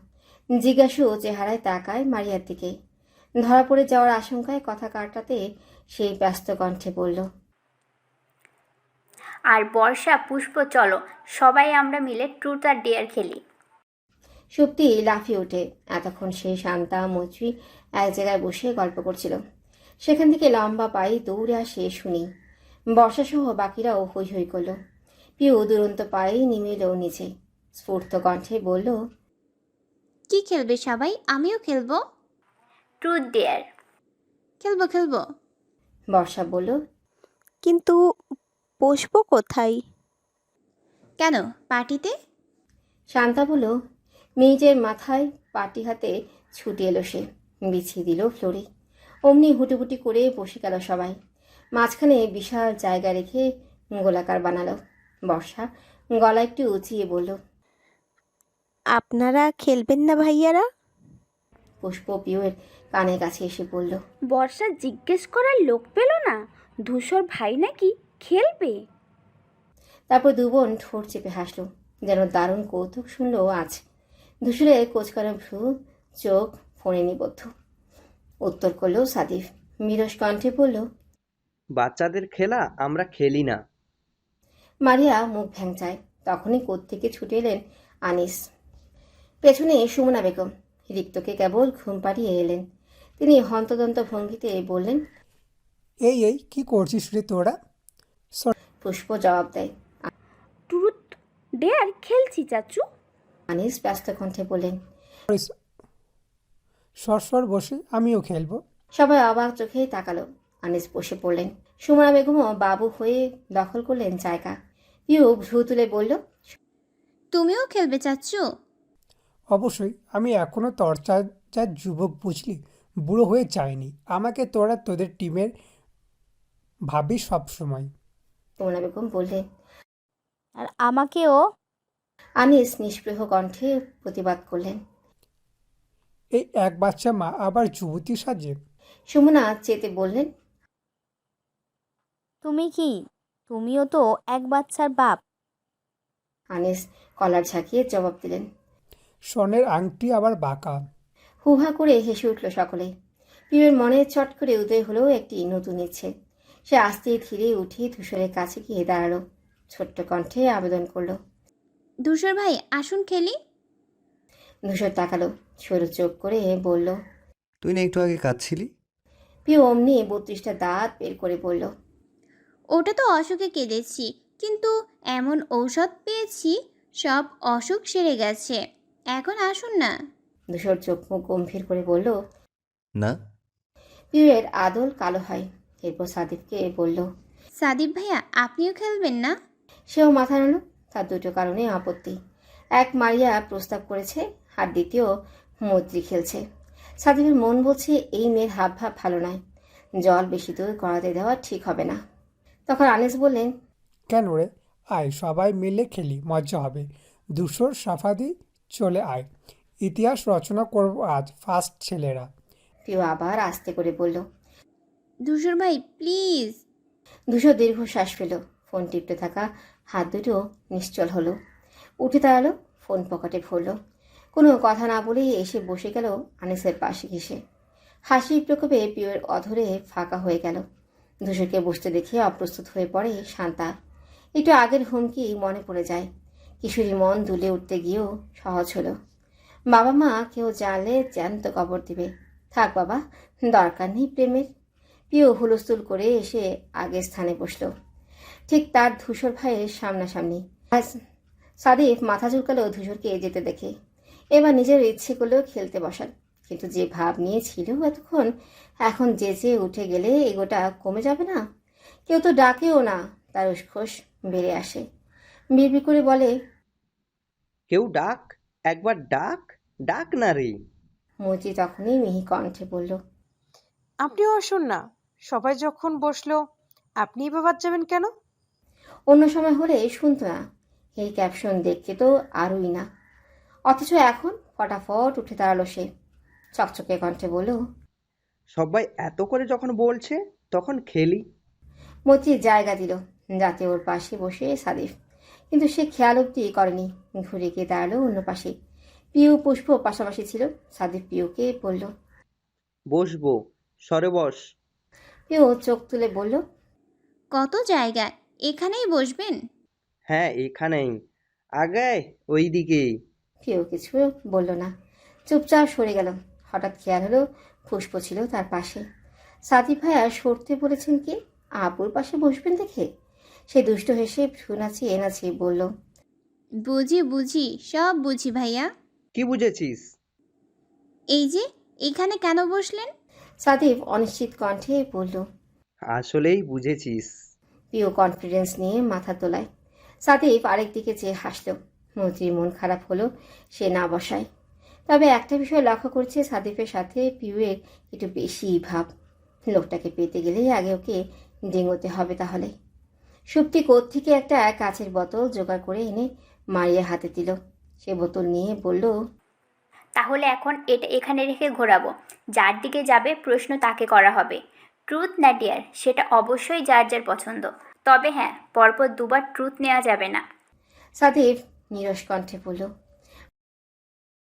জিজ্ঞাসু চেহারায় তাকায় মারিয়ার দিকে। ধরা পড়ে যাওয়ার আশঙ্কায় কথা কাটাতে সেই ব্যস্ত কণ্ঠে বলল, আর বর্ষা, পুষ্প, চলো সবাই আমরা মিলে ট্রুথ আর ডেয়ার খেলি। সুপ্তি লাফিয়ে ওঠে। এতক্ষণ সে শান্তা মৈত্রী এক জায়গায় বসে গল্প করছিল। সেখান থেকে লম্বা পায়ে দৌড়ে আসে শুনি। বর্ষাসহ বাকিরাও হৈ হৈ করল। পিউ দুরন্ত পায়ে নেমে এলো নিচে। স্ফূর্ত কণ্ঠে বলল, কি খেলবে সবাই? আমিও খেলবো। Truth dare. খেলবো খেলবো। বর্ষা বলল, কিন্তু বসবো কোথায়? কেন, পার্টিতে? শান্তা বলল। মেয়েদের মাথায় পাটি হাতে ছুটে এলো সে, বিছিয়ে দিল ফ্লোরে। অমনি হুটিপুটি করে বসে গেল সবাই। মাঝখানে বিশাল জায়গা রেখে গোলাকার বানালো। বর্ষা গলা একটু উঁচিয়ে বলল, আপনারা খেলবেন না ভাইয়ারা? পুষ্প পিউয়ের কানের কাছে এসে বলল, বর্ষা জিজ্ঞেস করার লোক পেল না, ধূসর ভাই নাকি খেলবে? তারপর দু বোন ঠোঁট চেপে হাসলো, যেন দারুণ কৌতুক শুনলো আজ। ধূসরে কোচকানো ভ্রু, চোখ ফোনে নিবদ্ধ। উত্তর করলো সাদিফ মিরস কণ্ঠে বলল, বাচ্চাদের খেলা আমরা খেলি না। মারিয়া মুখ ভ্যাংচায়। তখনই কোত্থেকে ছুটে এলেন আনিস। পেছনে সুমনা বেগম। রিক্তকে কেবল ঘুম পাড়িয়ে এলেন। তিনি হন্তদন্ত ভঙ্গিতে বললেন, এই এই কি করছিস রে তোরা? পুষ্প জবাব দেয়, ট্রুথ ডেয়ার খেলছি চাচু। আনিস ব্যস্ত কণ্ঠে বললেন, সর বসে আমিও খেলবো। সবাই অবাক চোখে তাকালো। আনিস বসে পড়লেন। সুমনা বেগমও বাবু হয়ে দখল করলেন জায়গা। পিউ ভ্রু তুলে বলল, তুমিও খেলবে চাচ্ছু? অবশ্যই, আমি এখনো তরচার যুবক, বুঝলি? বুড়ো হয়ে যায়নি। আমাকে তোরা তোদের টিমের ভাবিস সবসময়। সুমনা বেগম বললেন, আর আমাকেও। আনিস নিষ্প্রেহ কণ্ঠে প্রতিবাদ করলেন, এই এক বাচ্চা মা আবার যুবতী সাজে? সুমনা চেতে বললেন, তুমি কি? তুমিও তো এক বাচ্চার বাপ। আনিস কলার ঝাঁকিয়ে জবাব দিলেন, স্বর্ণের আংটি আবার বাঁকা। হুহা করে হেসে উঠল সকলে। পিউয়ের মনে চট করে উদয় হলো একটি নতুন ইচ্ছে। সে আস্তে ধীরে উঠে ধূসরের কাছে গিয়ে দাঁড়ালো। ছোট্ট কণ্ঠে আবেদন করলো, ধূসর ভাই আসুন খেলি। ধূসর তাকালো, সরু চোখ করে বলল, তুই না একটু আগে কাঁদছিলি? পিউ অমনি 32টা দাঁত বের করে বলল, ওটা তো অসুখে কেঁদেছি, কিন্তু এমন ঔষধ পেয়েছি সব অসুখ সেরে গেছে। এখন আসুন না। ধূসর চোখ মুখ গম্ভীর করে বলল, না। পিউয়ের আদল কালো হয়। এরপর সাদিফকে বলল, সাদিব ভাইয়া আপনিও খেলবেন না? সেও মাথা নাড়ল। তার দুটো কারণে আপত্তি। এক, মারিয়া প্রস্তাব করেছে, আর দ্বিতীয়, মৈত্রী খেলছে। সাদিফের মন বলছে এই মেয়ের হাবভাব ভালো নয়, জল বেশি দূর গড়াতে দেওয়া ঠিক হবে না। তখন আনিস বললেন, কেন রে, আয় সবাই মিলে খেলি, মজা হবে। ধূসর সাফাদি চলে আয়, ইতিহাস রচনা করব আজ, ফার্স্ট ছেলেরা। পিউ আবার আস্তে করে বলল। ধূসর ভাই প্লিজ। ধূসর দীর্ঘশ্বাস ফেল। ফোন টিপতে থাকা হাত দুটো নিশ্চল হলো। উঠে দাঁড়ালো, ফোন পকেটে ভরল। কোনো কথা না বলেই এসে বসে গেল আনিসের পাশে ঘেসে। হাসির প্রকোপে পিউয়ের অধরে ফাঁকা হয়ে গেল। ধূসরকে বসতে দেখে অপ্রস্তুত হয়ে পড়ে শান্তা। একটু আগের হুমকি মনে পড়ে যায়। কিশোরী মন দুলে উঠতে গিয়েও সহজ হলো। বাবা মা কেউ জানলে জ্যান্ত কবর দিবে। থাক বাবা, দরকার নেই প্রেমের। পিউ হুলস্থুল করে এসে আগের স্থানে বসল, ঠিক তার ধূসর ভাইয়ের সামনাসামনি। সাদিফ মাথা চুলকালো ধূসরকে যেতে দেখে। এবার নিজের ইচ্ছে করলেও খেলতে বসান, কিন্তু যে ভাব নিয়েছিল এতক্ষণ, এখন যেচে উঠে গেলে এগোটা কমে যাবে না? কেউ তো ডাকেও না, তার উসখোস বেড়ে আসে। বিড়বি করে বলে, কেউ ডাক, একবার ডাক, ডাক না রে। মুচি তখনই মিহি কণ্ঠে বলল, আপনিও আসুন না। সবাই যখন বসলো, আপনিই বা বাদ যাবেন কেন? অন্য সময় হলে শুনতো না, এই ক্যাপশন দেখতে তো আরই না। অথচ এখন ফটাফট উঠে দাঁড়ালো সে, চকচকে কণ্ঠে বলল, সবাই এত করে যখন বলছে তখন খেলি। মতি জায়গা দিল যাতে ওর পাশে বসে সাদিফ, কিন্তু সে খেয়াল অব্দি করেনি। ঘুরে গিয়ে দাঁড়ালো অন্য পাশে। পিউ পুষ্প পাশাপাশি ছিল। সাদিফ পিউকে বলল, বসবো, সরে বস। পিউ চোখ তুলে বলল, কত জায়গা, এখানেই বসবেন? হ্যাঁ এখানেই, আগে ওই দিকেই। পিউ কিছু বলল না, চুপচাপ সরে গেল। হঠাৎ খেয়াল হলো পুষ্প ছিল তার পাশে। সাদিফ ভাইয়া সরতে বলেছেন কি আপুর পাশে বসবেন দেখে সে দুষ্ট হেসে ভ্রু নাচিয়ে নাচিয়ে বলল, বুঝি বুঝি, সব বুঝি ভাইয়া। কি বুঝেছিস? এই যে এখানে কেন বসলেন? সাদিফ অনিশ্চিত কণ্ঠে বলল। আসলেই বুঝেছিস। পিউ কনফিডেন্স নিয়ে মাথা তোলায়। সাদিফ আরেক দিকে চেয়ে হাসল। মন্ত্রীর মন খারাপ হলো সে না বসায়। তবে একটা বিষয় লক্ষ্য করছে, সাদিফের সাথে পিউয়ের একটু বেশি ভাব। লোকটাকে পেতে গেলেই আগে ওকে ডেঙোতে হবে তাহলে। সুপ্তি কোথ থেকে একটা কাচের বোতল জোগাড় করে এনে মারিয়ার হাতে দিল। সে বোতল নিয়ে বলল, তাহলে এখন এটা এখানে রেখে ঘোরাবো। যার দিকে যাবে প্রশ্ন তাকে করা হবে। ট্রুথ না ডিয়ার সেটা অবশ্যই যার যার পছন্দ। তবে হ্যাঁ, পরপর দুবার ট্রুথ নেওয়া যাবে না। সাদিফ নিরস কণ্ঠে বলল,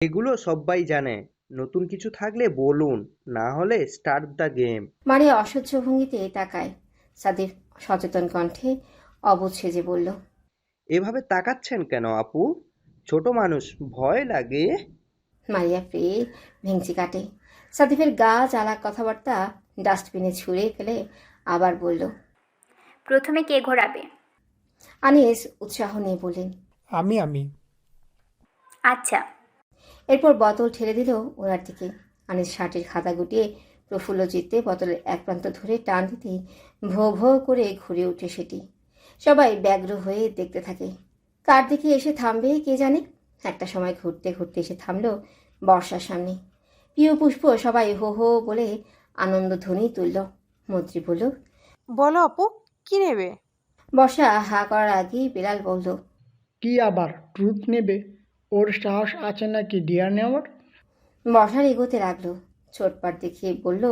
এগুলো সবাই জানে, নতুন কিছু থাকলে বলুন, না হলে স্টার্ট দ্য গেম। মারিয়া অসহ্য ভঙ্গিতে তাকায়। সাদিফ সচেতন কণ্ঠে অবুঝ সেজে বলল, এভাবে তাকাচ্ছেন কেন আপু? ছোট মানুষ, ভয় লাগে। মারিয়া ফের ভেঙচি কাটে। সাদিফের গা জ্বালা কথাবার্তা ডাস্টবিনে ছুঁড়ে ফেলে আবার বলল, প্রথমে কে ঘোরাবে? আনিস উৎসাহ নিয়ে বললেন, আমি। আচ্ছা। এরপর বোতল ঠেলে দিল ওনার দিকে। আনিস শার্টের খাতা গুটিয়ে প্রফুল্ল চিত্তে বোতলের এক প্রান্ত ধরে টান দিতেই ভো ভো করে ঘুরে ওঠে সেটি। সবাই ব্যগ্র হয়ে দেখতে থাকে। কার দিকে এসে থামবে কে জানে। একটা সময় ঘুরতে ঘুরতে এসে থামলো বর্ষার সামনে। পিউ পুষ্প সবাই হো হো বলে আনন্দ ধ্বনি তুলল। মন্ত্রী বলল, বলো আপু, কি নেবে? বর্ষা হা করার আগেই বেলাল বলল, কি আবার ট্রুথ নেবে? ওর সাহস আছে নাকি ডিয়ার নেওয়ার? বর্ষার এগোতে লাগলো। ছোটপাট দেখিয়ে বলল,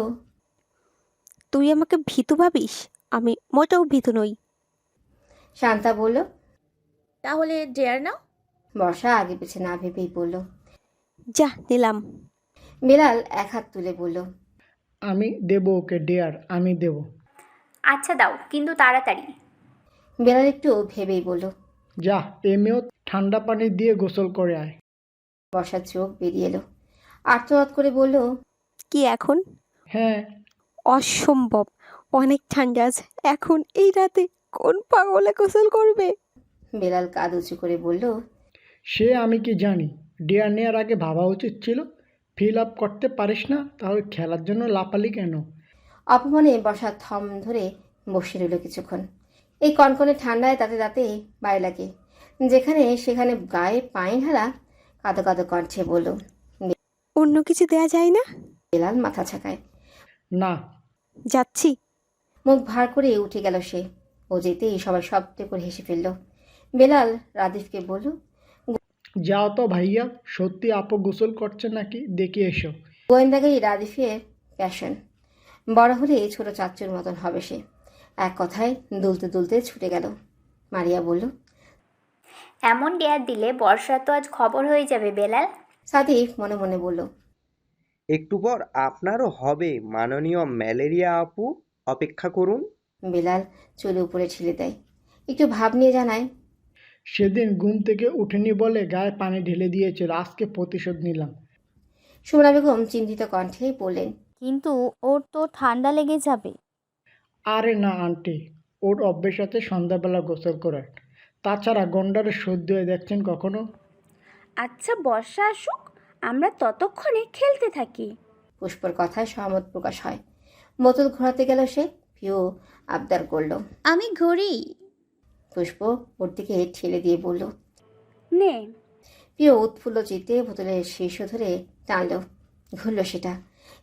তুই আমাকে ভীতু ভাবিস? আমি মোটেও ভীতু নই। শান্তা বলল, তাহলে ডেয়ার নাও। বর্ষা আগে পিছে না ভেবেই বলল, যা নিলাম। বেলাল এক হাত তুলে বলল, আমি দেবো ওকে ডিয়ার, আমি দেবো। আচ্ছা দাও, কিন্তু তাড়াতাড়ি। বেলাল একটু ভেবেই বলল, যা এমনিও ঠান্ডা পানি দিয়ে গোসল করে আয়। বর্ষার চোখ বেরিয়ে এলো। আর্তনাদ করে বলল, কি এখন? হ্যাঁ। অসম্ভব, অনেক ঠান্ডা আজ। এখন এই রাতে কোন পাগলে গোসল করবে? বেলাল কাঁধ উঁচু করে বলল, সে আমি কি জানি? ডিয়ার নেওয়ার আগে ভাবা উচিত ছিল। ফিল আপ করতে পারিস না, তাহলে খেলার জন্য লাপালি কেন? অপমানে বর্ষা থম ধরে বসে রইল কিছুক্ষণ। এই কনকনে ঠান্ডায় তাতে তাতে গায়ে লাগে। যেখানে সেখানে গায়ে পায়ে ঢালা কাঁদো কাঁদো কণ্ঠে বলল, অন্য কিছু দেয়া যায় না? বেলাল মাথা ছাকায়, না। যাচ্ছি। মুখ ভার করে উঠে গেল সে। ও যেতেই সবাই শব্দ করে হেসে ফেলল। বেলাল রাদিফকে বলল, যাও তো ভাইয়া, সত্যি আপু গোসল করছে নাকি দেখে এসো। গোয়েন্দাগিরি রাদিফের প্যাশন। বড় হলে ছোট চাচ্চুর মতন হবে সে। এক কথায় দুলতে দুলতে ছুটে গেল। মারিয়া বলল, এমন ডেয়ার দিলে বর্ষা তো আজ খবর হয়ে যাবে বেলাল। সাদিফ মনে মনে বলল, একটু পর আপনারও হবে মাননীয় ম্যালেরিয়া আপু, অপেক্ষা করুন। বেলাল চুলে উপরে ঠেলে দেয়। একটু ভাব নিয়ে জানায়, সেদিন ঘুম থেকে উঠেনি বলে গায়ে পানি ঢেলে দিয়েছিল, আজকে প্রতিশোধ নিলাম। সুমনা বেগম চিন্তিত কণ্ঠে বললেন, কিন্তু ওর তো ঠান্ডা লেগে যাবে। আরে না আন্টি, ওর অভ্যেস আছে সন্ধ্যাবেলা গোসল করার। তাছাড়া গন্ডারে সহ্য হয়ে দেখছেন কখনো? আচ্ছা বর্ষা আসুক, আমরা ততক্ষণে খেলতে থাকি। পুষ্পর কথায় সহমত প্রকাশ হয়। বোতল ঘোরাতে গেল সে। পিউ আবদার করল। আমি ঘড়ি। পুষ্প ওর দিকে ঠেলে দিয়ে বলল, নে। পিউ উৎফুল্ল চিত্তে বোতলের শীর্ষ ধরে টানল। ঘুরল সেটা,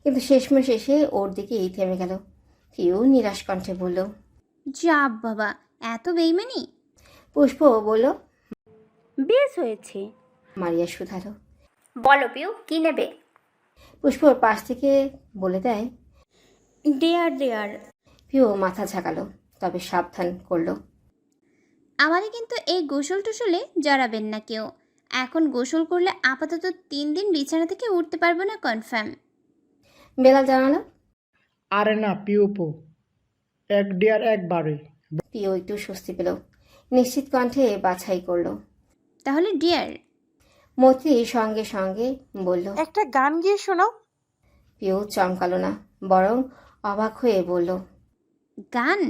কিন্তু শেষমেশ এসে ওর দিকেই থেমে গেল। পিউ নিরাশ কণ্ঠে বলল, যা বাবা, এত বেইমানি। পুষ্প বলল, বেশ হয়েছে। মারিয়া শুধালো, বলো পিউ, কি নেবে? পুষ্পর পাশ থেকে বলে দেয়, ডেয়ার ডেয়ার। পিউ মাথা ঝাঁকালো, তবে সাবধান করলো। আমারে কিন্তু এই গোসল টোসলে জড়াবেন না কেউ। এখন গোসল করলে আপাতত 3 দিন বিছানা থেকে উঠতে পারবো না, কনফার্ম। বেলাল জানালো, আরে না পিউপু, এক ডিয়ার একবারই। পিউ একটু স্বস্তি পেল। নিশ্চিত কণ্ঠে বাছাই করলো। তাহলে ডিয়ার। মৈত্রী সঙ্গে সঙ্গে বলল, একটা গান গিয়ে শোনাও। পিউ চমকালো না, বরং অবাক হয়ে বলল, গান?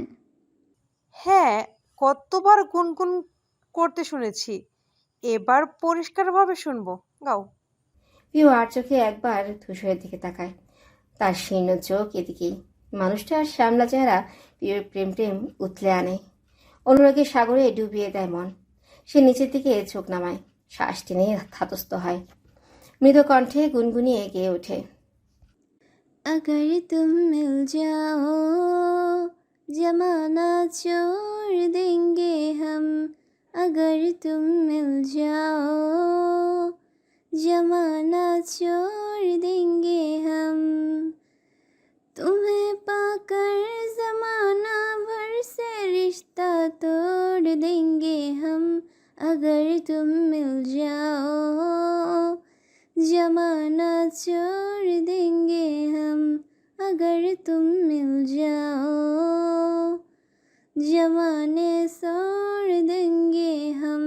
হ্যাঁ, কতবার গুনগুন করতে শুনেছি, এবার পরিষ্কারভাবে শুনবো, গাও। পিউ আর চোখে একবার ধূসরের দিকে তাকায়। তার শীর্ণ চোখ এদিকেই। মানুষটার শ্যামলা চেহারা পিউর প্রেম প্রেম উতলে আনে। অনুরাগের সাগরে ডুবিয়ে দেয় মন। সে নিচের দিকে চোখ নামায়, শ্বাস টেনে ধাতস্থ হয়। মৃদু কণ্ঠে গুনগুনিয়ে গেয়ে ওঠে, अगर तुम मिल जाओ जमाना छोड़ देंगे हम। अगर तुम मिल जाओ जमाना छोड़ देंगे हम। तुम्हें पाकर जमाना भर से रिश्ता तोड़ देंगे हम। अगर तुम मिल जाओ जमाना छोड़ देंगे हम। अगर तुम मिल जाओ जमाने छोड़ देंगे हम।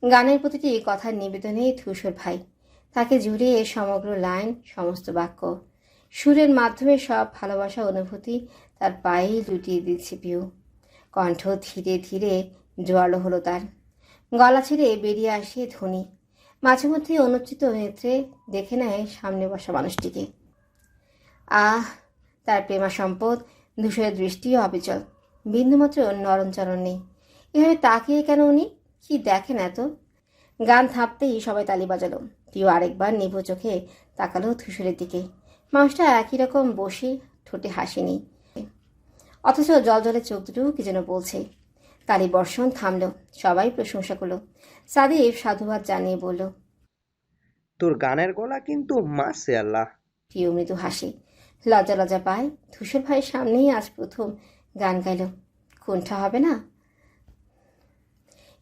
গানের প্রতিটি কথার নিবেদনে ধূসর ভাই। তাকে জুড়িয়ে সমগ্র লাইন, সমস্ত বাক্য। সুরের মাধ্যমে সব ভালোবাসা অনুভূতি তার পায়েই লুটিয়ে দিচ্ছে পিউ। কণ্ঠ ধীরে ধীরে জোয়ালো হলো তার। গলা ছেড়ে বেরিয়ে আসে ধ্বনি। মাঝে মধ্যে অনুচিত নেত্রে দেখে নেয় সামনে বসা মানুষটিকে। আহ, তার প্রেমা সম্পদ। ধূসরের দৃষ্টিও অবিচল, বিন্দুমাত্র নরণচরণ নেই। এভাবে তাকিয়ে কেন উনি? কি দেখেন এত? গান থামতেই সবাই তালি বাজালো। পিউ আরেকবার নিভু চোখে তাকালো ধূসরের দিকে। মানুষটা একই রকম বসে, ঠোঁটে হাসি নেই, অথচ জলজলে চোখ দুটো কি যেন বলছে। তালি বর্ষণ থামল, সবাই প্রশংসা করলো। সাদিফ সাধুবাদ জানিয়ে বলল, তোর গানের গলা কিন্তু মাশাআল্লাহ। পিউ মৃদু হাসি, লজ্জা লজ্জা পায়। ধূসর ভাইয়ের সামনেই আজ প্রথম গান গাইল, কুণ্ঠা হবে না?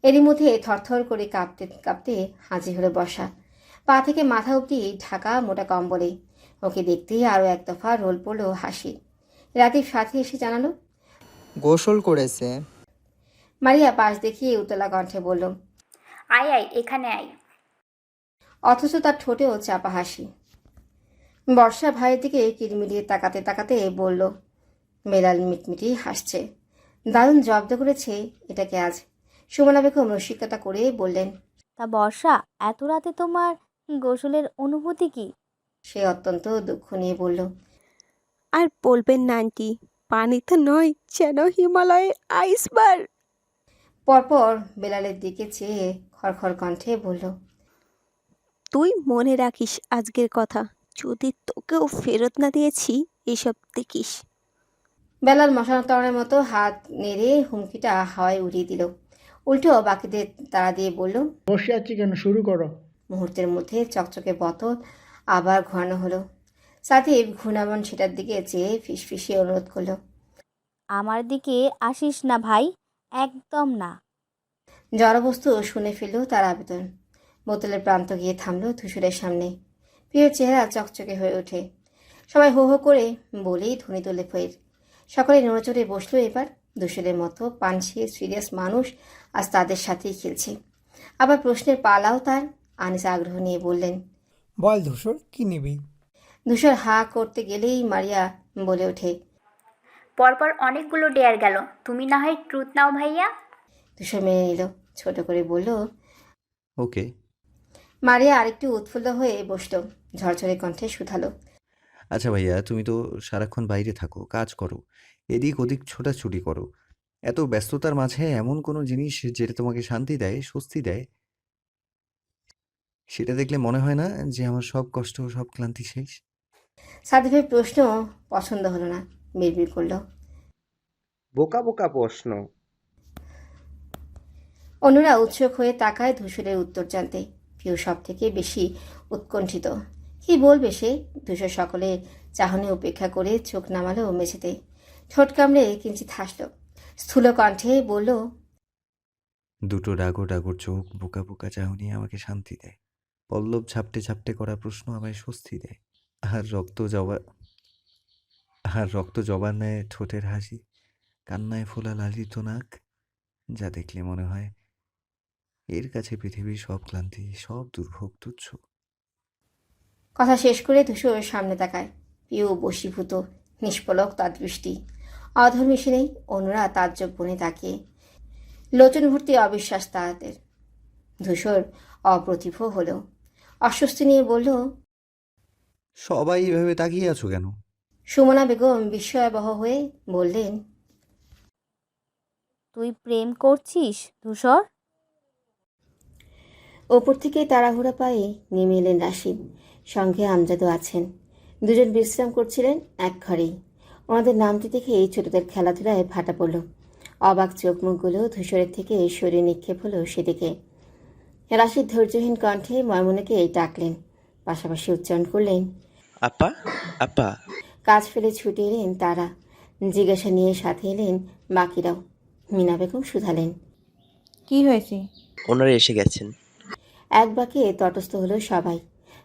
এরই মধ্যে থরথর করে কাঁপতে কাঁপতে হাজির হলো বর্ষা। পা থেকে মাথা অবধি ঢাকা মোটা কম্বলে। ওকে দেখতেই আরও এক দফা রোল পড়লো হাসি। রাতির সাথে এসে জানালো, গোসল করেছে। মারিয়া পাশ দেখিয়ে উতলা কণ্ঠে বলল, আয় আয়, এখানে আয়। অথচ তার ঠোঁটেও চাপা হাসি। বর্ষা ভাইয়ের দিকে কিরমিরিয়ে তাকাতে তাকাতে বলল, বেলাল মিটমিটি হাসছে। দারুণ জব্দ করেছে এটাকে আজ। সুমনা বেগম রসিকতা করে বললেন, তা বর্ষা, এত রাতে তোমার গোসলের অনুভূতি কি? সে অত্যন্ত দুঃখ নিয়ে বলল, আর বলবেন না আন্টি, পানিতে নয়, যেন হিমালয়ের আইসবার। পরপর বেলালের দিকে চেয়ে খড়খড় কণ্ঠে বলল, তুই মনে রাখিস আজকের কথা, যদি তোকেও ফেরত না দিয়েছি এসব দেখিস। বেলাল মশানো তরণের মতো হাত নেড়ে হুমকিটা হাওয়ায় উড়িয়ে দিল। উল্টো বাকিদের তাড়া দিয়ে বলল, বসে আছি কেন, শুরু করো। মুহূর্তের মধ্যে চকচকে বোতল আবার ঘোরানো হলো। সাদিফ ঘূর্ণায়মান সেটার দিকে চেয়ে ফিসফিসিয়ে অনুরোধ করলো। আমার দিকে আসিস না ভাই, একদম না। জড়বস্তু শুনে ফেলল তার আবেদন। বোতলের প্রান্ত গিয়ে থামলো ধূসরের সামনে। প্রিয়র চেহারা চকচকে হয়ে ওঠে। সবাই হো হো করে বলেই ধ্বনি তোলে ফের। সকলে নড়েচড়ে বসলো এবার। ধূসরের মতো পানসিয়ে সিরিয়াস মানুষ আজ তাদের সাথেই খেলছে। আবার প্রশ্নের পালাও তার। আনিস আগ্রহ নিয়ে বললেন, বল ধূসর, কি নিবি? ধূসর হা করতে গেলেই মারিয়া বলে ওঠে, পরপর অনেকগুলো ডেয়ার গেল, তুমি না হয় ট্রুথ নাও ভাইয়া। ধূসর মেনে নিল, ছোট করে বলল। ওকে। মারিয়া আরেকটু উৎফুল্ল হয়ে বসল, ঝরঝরে কণ্ঠে শুধালো, আচ্ছা ভাইয়া, তুমি তো সারাক্ষণ বাইরে থাকো, কাজ করো, এদিক ওদিক ছোটাছুটি করো। এত ব্যস্ততার মাঝে এমন কোনো জিনিস যেটা তোমাকে শান্তি দেয়, স্বস্তি দেয়, সেটা দেখলে মনে হয় না যে আমার সব কষ্ট, সব ক্লান্তি শেষ? সাদিফের প্রশ্ন পছন্দ হলো না, বিড়বিড় করলো। বোকা বোকা প্রশ্ন। অন্যরা উৎসুক হয়ে তাকায় ধূসরের উত্তর জানতে। প্রিয় সব থেকে বেশি উৎকণ্ঠিত। কি বলবে সে? ধূসর সকলের চাহনি উপেক্ষা করে চোখ নামালো মেঝেতে, ঠোঁট কামড়ে কিঞ্চিত হাসল, স্থূল কণ্ঠে বলল, দুটো ডাগর ডাগর চোখ, বোকা বোকা চাহনি আমাকে শান্তি দেয়। পল্লব ঝাপটে ঝাপটে করা প্রশ্ন আমায় স্বস্তি দেয়। আর রক্ত জবার ন্যায় ঠোঁটের হাসি, কান্নায় ফোলা লালিত নাক, যা দেখলে মনে হয় এর কাছে পৃথিবীর সব ক্লান্তি, সব দুর্ভোগ তুচ্ছ। কথা শেষ করে ধূসর সামনে তাকায়। প্রিয় বশীভূত, নিষ্পলক তার দৃষ্টি। অধর মিশে নেই। অন্যরা তাজ্জব বনে তাকিয়ে। লোচন ভর্তি অবিশ্বাস তাদের। ধূসর অপ্রতিভ হলো, অস্বস্তি নিয়ে বলল, সবাই এভাবে তাকিয়ে আছো কেন? সুমনা বেগম বিস্ময়াবহ হয়ে বললেন, তুই প্রেম করছিস ধূসর? ওপর থেকে তাড়াহুড়া পায়ে নেমে এলেন রাশিদ, সঙ্গে আমজাদও আছেন। দুজন বিশ্রাম করছিলেন এক ঘরেই। ওনাদের নামটি দেখে এই ছোটদের খেলাধুলায় ভাটা পড়ল। অবাক চোখ মুখগুলো ধূসরের থেকে সরিয়ে নিক্ষেপ হলো সেদিকে। রাশিদ ধৈর্যহীন কণ্ঠে ময়মুনাকে ডাকলেন, পাশাপাশি উচ্চারণ করলেন, আপা, আপা। কাজ ফেলে ছুটে এলেন তারা। জিজ্ঞাসা নিয়ে সাথে এলেন বাকিরাও। মিনা বেগম শুধালেন, কি হয়েছে? ওনারা এসে গেছেন। এক বাক্যে তটস্থ হলো সবাই।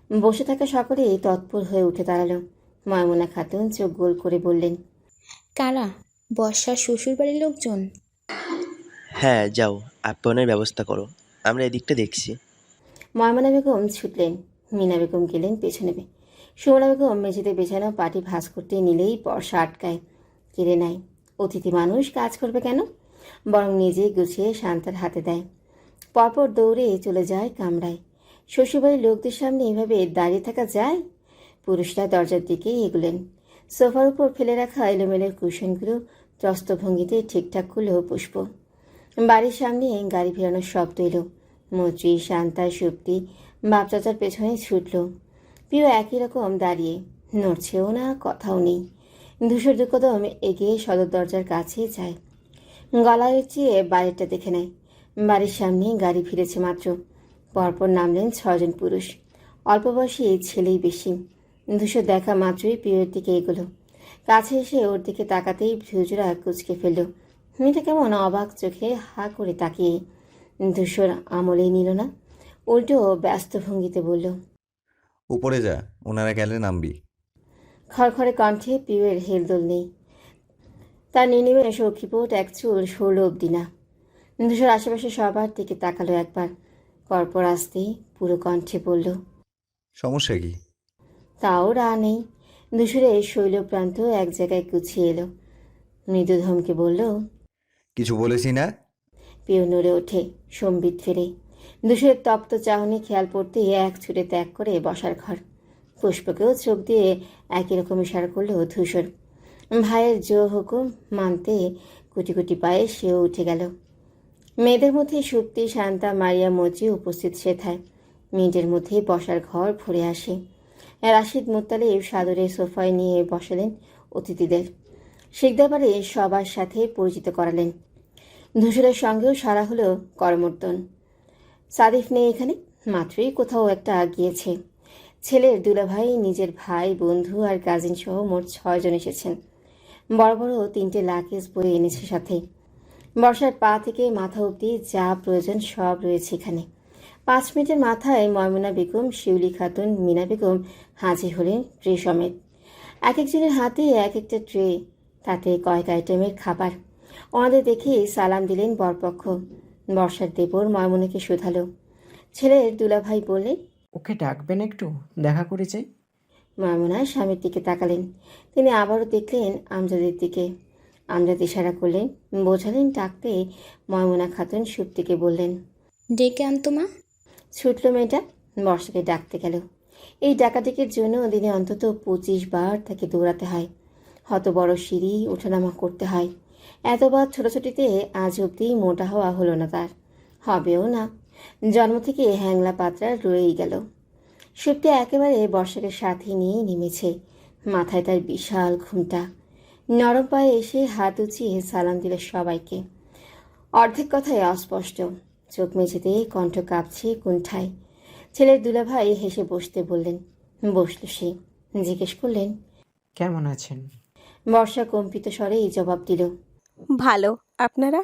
বসে থাকা সকলেই তৎপর হয়ে উঠে দাঁড়ালো। ময়মুনা খাতুন চোখ গোল করে বললেন, কারা? বর্ষার শ্বশুর বাড়ির লোকজন? হ্যাঁ, যাও আপ্যায়নের ব্যবস্থা করো, আমরা এদিকটা দেখছি। ময়মুনা বেগম ছুটলেন, মিনা বেগম গেলেন পেছনে। সুমনা বেগম মেঝেতে বেছানো পাটি ভাঁজ করতে নিলেই বর্ষা আটকায়, কেড়ে নেয়। অতিথি মানুষ কাজ করবে কেন, বরং নিজে গুছিয়ে শান্তার হাতে দেয়। পরপর দৌড়ে চলে যায় কামরায়। শ্বশুরবাড়ির লোকদের সামনে এভাবে দাঁড়িয়ে থাকা যায়? পুরুষরা দরজার দিকে এগুলেন। সোফার উপর ফেলে রাখা এলোমেলো কুশনগুলো ত্রস্ত ভঙ্গিতে ঠিকঠাক করল পুষ্প। বাড়ির সামনে গাড়ি ফেরানোর শব্দ এলো। মৈত্রী, শান্তা, সুপ্তি বাপ চাচার পেছনে ছুটল। প্রিয় একই রকম দাঁড়িয়ে, নড়ছেও না, কথাও নেই। ধূসর দুকদম এগিয়ে সদর দরজার কাছে যায়, গলায় চেয়ে বাড়িটা দেখে নেয়। বাড়ির সামনে গাড়ি ফিরেছে মাত্র। পরপর নামলেন 6 জন পুরুষ, অল্প বয়সী ছেলেই বেশি। ধূসর দেখা মাত্রই প্রিয়র দিকে এগোলো। কাছে এসে ওর দিকে তাকাতেই ভ্রুজোড়া কুচকে ফেলল। মেয়েটা কেমন অবাক চোখে হা করে তাকিয়ে। ধূসর আমলেই নিল না, উল্টো ব্যস্ত ভঙ্গিতে বলল, উপরে যা, ওনারা গেলে নামবি। খড়খড়ে কণ্ঠে প্রিয়ের হেলদোল নেই। তার নির্নিমেষ ও ক্ষিপট এক চুল সরল অব্দি না। ধূসর আশেপাশে সবার দিকে তাকালো একবার, পরপর আসতেই পুরো কণ্ঠে বলল, সমস্যা কি? তাও রা নেই। ধূসরের শৈলপ্রান্ত এক জায়গায় গুছিয়ে এলো। মৃদু ধমকে বলল, কিছু বলেছি না? প্রিয় নড়ে ওঠে সম্বিত ফেরে। ধূসরের তপ্ত চাহনি খেয়াল পড়তে এক ছুটে ত্যাগ করে বসার ঘর। পুষ্পকেও চোখ দিয়ে একই রকম ইশারা করল ধূসর। ভাইয়ের জো হুকুম মানতে কুটি কুটি পায়ে সেও উঠে গেল। মেয়েদের মধ্যে সুপ্তি, শান্তা, মারিয়া, মজি উপস্থিত সেথায়। মিনিটের মধ্যে বসার ঘর ভরে আসে। রাশিদ মোত্তালেব সাদরে সোফায় নিয়ে বসালেন অতিথিদের। শিকদারবারে সবার সাথে পরিচিত করালেন। ধূসরের সঙ্গেও সারা হলো করমর্দন। সাদিফ নেই এখানে, মাত্রই কোথাও একটা গিয়েছে। ছেলের দুলাভাই, নিজের ভাই, বন্ধু আর কাজিন সহ মোট 6 জন এসেছেন। বড় বড় 3টে লাগেজ বয়ে এনেছে সাথে। বর্ষার পা থেকে মাথা অবধি যা প্রয়োজন সব রয়েছে এখানে। 5 মিনিটের মাথায় ময়মুনা বেগম, শিউলি খাতুন, মিনা বেগম হাজির হলেন ট্রে সমেত। এক একজনের হাতে এক একটা ট্রে, তাতে কয়েক আইটেমের খাবার। ওনাদের দেখে সালাম দিলেন বরপক্ষ। বর্ষার দেবর ময়মুনাকে শুধালো। ছেলের দুলাভাই বললেন, ওকে ডাকবেন একটু, দেখা করে যাই। ময়মুনা স্বামীর দিকে তাকালেন। তিনি আবারও দেখলেন আমজাদের দিকে। আমজাদ ইশারা করলেন, বোঝালেন ডাকতে। ময়মুনা খাতুন সুপ্তিকে বললেন, ডেকে আনতো মা। ছুটল মেয়েটা, বর্ষাকে ডাকতে গেল। এই ডাকাডাকির জন্য দিনে অন্তত 25 বার তাকে দৌড়াতে হয়। হত বড় সিঁড়ি ওঠানামা করতে হয়। এতবার ছোটাছুটিতে আজ অবধি মোটা হওয়া হলো না তার, হবেও না। জন্ম থেকে হ্যাংলা পাতলা রয়েই গেল। সুপ্তি একেবারে বর্ষাকে সাথে নিয়ে নেমেছে। মাথায় তার বিশাল ঘুমটা। নরম পায়ে এসে হাত উঁচিয়ে সালাম দিল সবাইকে। অর্ধেক কথায় অস্পষ্ট, চোখ মেঝেতে, কণ্ঠ কাঁপছে কুণ্ঠায়। ছেলের দুলাভাই হেসে বসতে বললেন। বসল সে। জিজ্ঞেস করলেন, কেমন আছেন? বর্ষা কম্পিত স্বরেই জবাব দিল, ভালো। আপনারা?